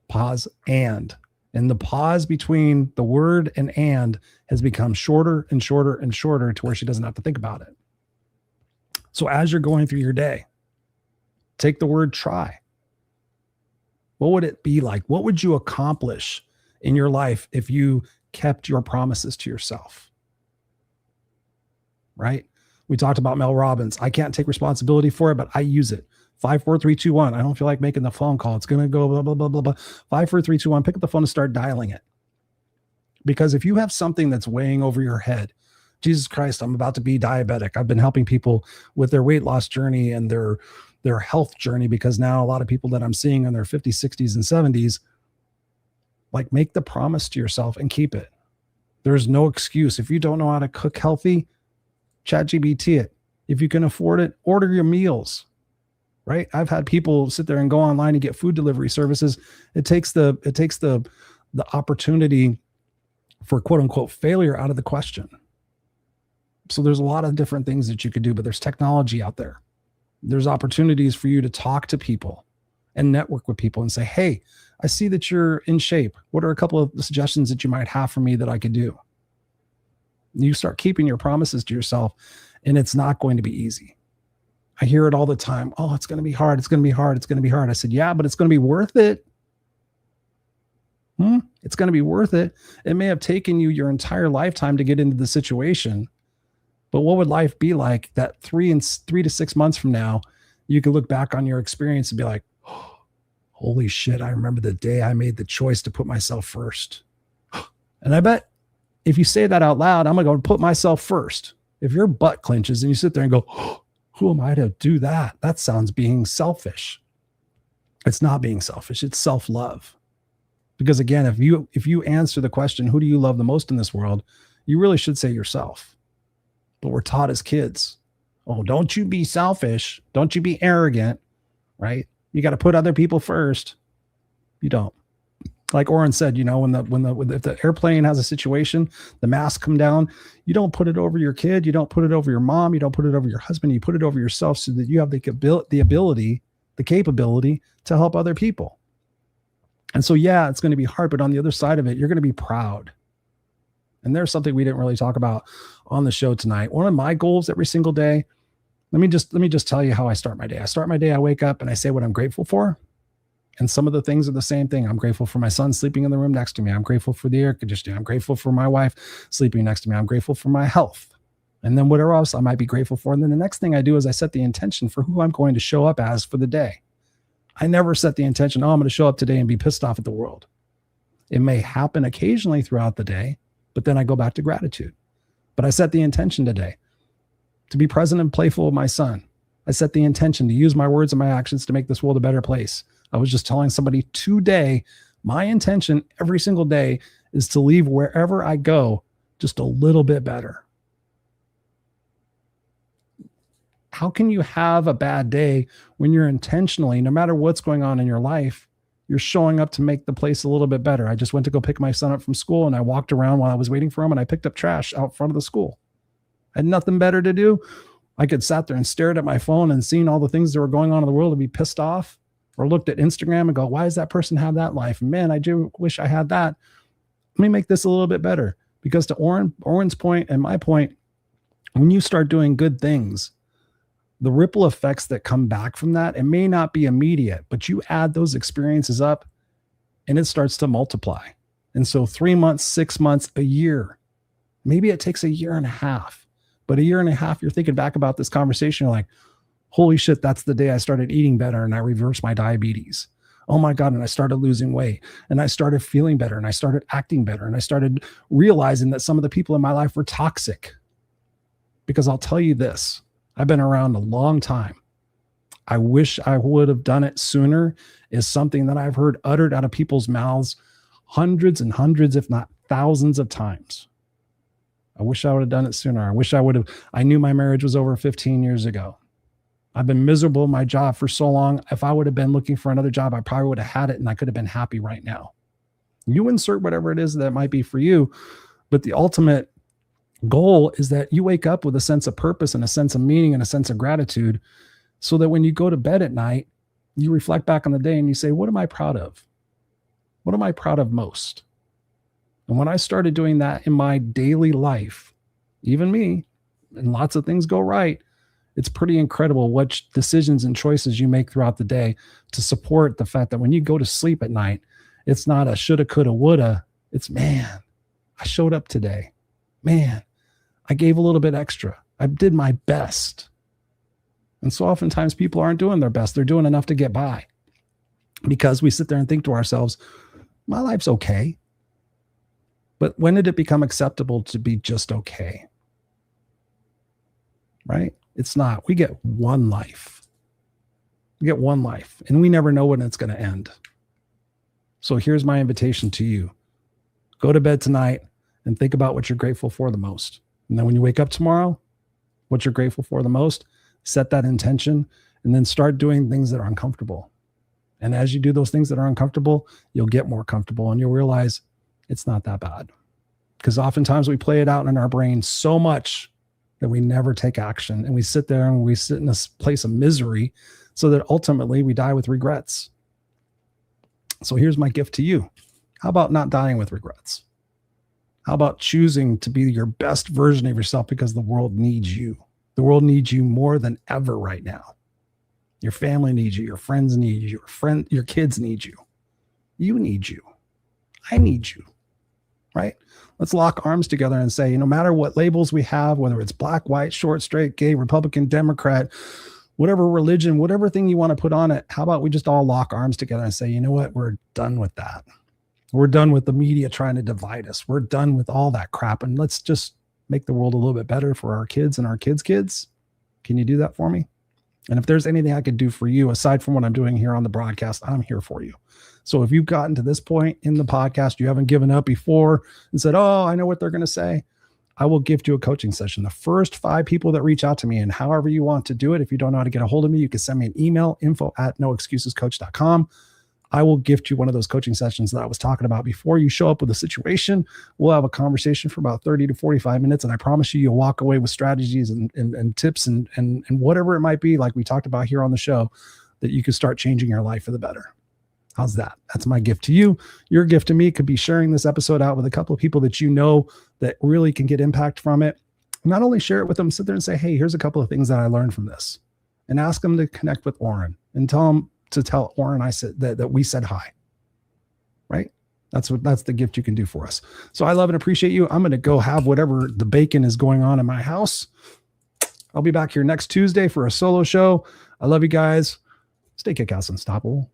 pause and. And the pause between the word and has become shorter and shorter and shorter to where she doesn't have to think about it. So as you're going through your day, take the word try. What would it be like? What would you accomplish in your life if you kept your promises to yourself? Right? We talked about Mel Robbins. I can't take responsibility for it, but I use it. 5, 4, 3, 2, 1. I don't feel like making the phone call. It's going to go blah, blah, blah, blah, blah. 5, 4, 3, 2, 1. Pick up the phone and start dialing it. Because if you have something that's weighing over your head, Jesus Christ, I'm about to be diabetic. I've been helping people with their weight loss journey and their health journey, because now a lot of people that I'm seeing in their 50s, 60s, and 70s, like, make the promise to yourself and keep it. There's no excuse. If you don't know how to cook healthy, ChatGPT it. If you can afford it, order your meals, right? I've had people sit there and go online and get food delivery services. It takes the opportunity for quote unquote failure out of the question. So there's a lot of different things that you could do, but there's technology out there. There's opportunities for you to talk to people and network with people and say, hey, I see that you're in shape. What are a couple of suggestions that you might have for me that I could do? You start keeping your promises to yourself, and it's not going to be easy. I hear it all the time. Oh, it's going to be hard. It's going to be hard. It's going to be hard. I said, yeah, but it's going to be worth it. It's going to be worth it. It may have taken you your entire lifetime to get into the situation, but what would life be like that 3 to 6 months from now? You can look back on your experience and be like, oh, holy shit, I remember the day I made the choice to put myself first. And I bet if you say that out loud, I'm going to go put myself first. If your butt clenches and you sit there and go, oh, who am I to do that? That sounds being selfish. It's not being selfish. It's self-love. Because again, if you answer the question, who do you love the most in this world? You really should say yourself. But we're taught as kids, oh, don't you be selfish. Don't you be arrogant, right? You got to put other people first. You don't. Like Orrin said, if the airplane has a situation, the masks come down, you don't put it over your kid. You don't put it over your mom. You don't put it over your husband. You put it over yourself so that you have the capability to help other people. And so, yeah, it's going to be hard, but on the other side of it, you're going to be proud. And there's something we didn't really talk about on the show tonight. One of my goals every single day, let me just tell you how I start my day. I wake up and I say what I'm grateful for. And some of the things are the same thing. I'm grateful for my son sleeping in the room next to me. I'm grateful for the air conditioning. I'm grateful for my wife sleeping next to me. I'm grateful for my health. And then whatever else I might be grateful for. And then the next thing I do is I set the intention for who I'm going to show up as for the day. I never set the intention, oh, I'm going to show up today and be pissed off at the world. It may happen occasionally throughout the day, but then I go back to gratitude. But I set the intention today to be present and playful with my son. I set the intention to use my words and my actions to make this world a better place. I was just telling somebody today, my intention every single day is to leave wherever I go just a little bit better. How can you have a bad day when you're intentionally, no matter what's going on in your life, you're showing up to make the place a little bit better? I just went to go pick my son up from school and I walked around while I was waiting for him and I picked up trash out front of the school. I had nothing better to do. I could sat there and stared at my phone and seen all the things that were going on in the world and be pissed off, or looked at Instagram and go, why does that person have that life? Man, I do wish I had that. Let me make this a little bit better. Because to Orrin's point and my point, when you start doing good things, the ripple effects that come back from that, it may not be immediate, but you add those experiences up and it starts to multiply. And so 3 months, 6 months, a year, maybe it takes a year and a half, but a year and a half, you're thinking back about this conversation, you're like, holy shit, that's the day I started eating better and I reversed my diabetes. Oh my God. And I started losing weight and I started feeling better and I started acting better. And I started realizing that some of the people in my life were toxic. Because I'll tell you this, I've been around a long time. I wish I would have done it sooner is something that I've heard uttered out of people's mouths hundreds and hundreds, if not thousands of times. I wish I would have done it sooner. I knew my marriage was over 15 years ago. I've been miserable in my job for so long. If I would have been looking for another job, I probably would have had it and I could have been happy right now. You insert whatever it is that might be for you, but the ultimate goal is that you wake up with a sense of purpose and a sense of meaning and a sense of gratitude, so that when you go to bed at night, you reflect back on the day and you say, what am I proud of? What am I proud of most? And when I started doing that in my daily life, even me, and lots of things go right, it's pretty incredible what decisions and choices you make throughout the day to support the fact that when you go to sleep at night, it's not a shoulda, coulda, woulda. It's, man, I showed up today. Man, I gave a little bit extra. I did my best. And so oftentimes people aren't doing their best. They're doing enough to get by, because we sit there and think to ourselves, my life's okay. But when did it become acceptable to be just okay? Right? It's not. We get one life. We get one life, and we never know when it's going to end. So here's my invitation to you. Go to bed tonight and think about what you're grateful for the most. And then when you wake up tomorrow, what you're grateful for the most, set that intention, and then start doing things that are uncomfortable. And as you do those things that are uncomfortable, you'll get more comfortable and you'll realize it's not that bad. Because oftentimes we play it out in our brain so much that we never take action, and we sit there and we sit in this place of misery so that ultimately we die with regrets. So here's my gift to you. How about not dying with regrets? How about choosing to be your best version of yourself, because the world needs you. The world needs you more than ever right now. Your family needs you. Your friends need you. Your kids need you. You need you. I need you. Right? Let's lock arms together and say, no matter what labels we have, whether it's black, white, short, straight, gay, Republican, Democrat, whatever religion, whatever thing you want to put on it, how about we just all lock arms together and say, you know what? We're done with that. We're done with the media trying to divide us. We're done with all that crap. And let's just make the world a little bit better for our kids and our kids' kids. Can you do that for me? And if there's anything I could do for you, aside from what I'm doing here on the broadcast, I'm here for you. So if you've gotten to this point in the podcast, you haven't given up before and said, oh, I know what they're going to say, I will gift you a coaching session. The first 5 people that reach out to me, and however you want to do it, if you don't know how to get a hold of me, you can send me an email, info@noexcusescoach.com. I will gift you one of those coaching sessions that I was talking about before. You show up with a situation, we'll have a conversation for about 30 to 45 minutes. And I promise you'll walk away with strategies and tips and whatever it might be, like we talked about here on the show, that you can start changing your life for the better. How's that? That's my gift to you. Your gift to me could be sharing this episode out with a couple of people that you know that really can get impact from it. Not only share it with them, sit there and say, hey, here's a couple of things that I learned from this, and ask them to connect with Orrin and tell Orrin I said that we said hi. Right? That's the gift you can do for us. So I love and appreciate you. I'm going to go have whatever the bacon is going on in my house. I'll be back here next Tuesday for a solo show. I love you guys. Stay kick-ass unstoppable.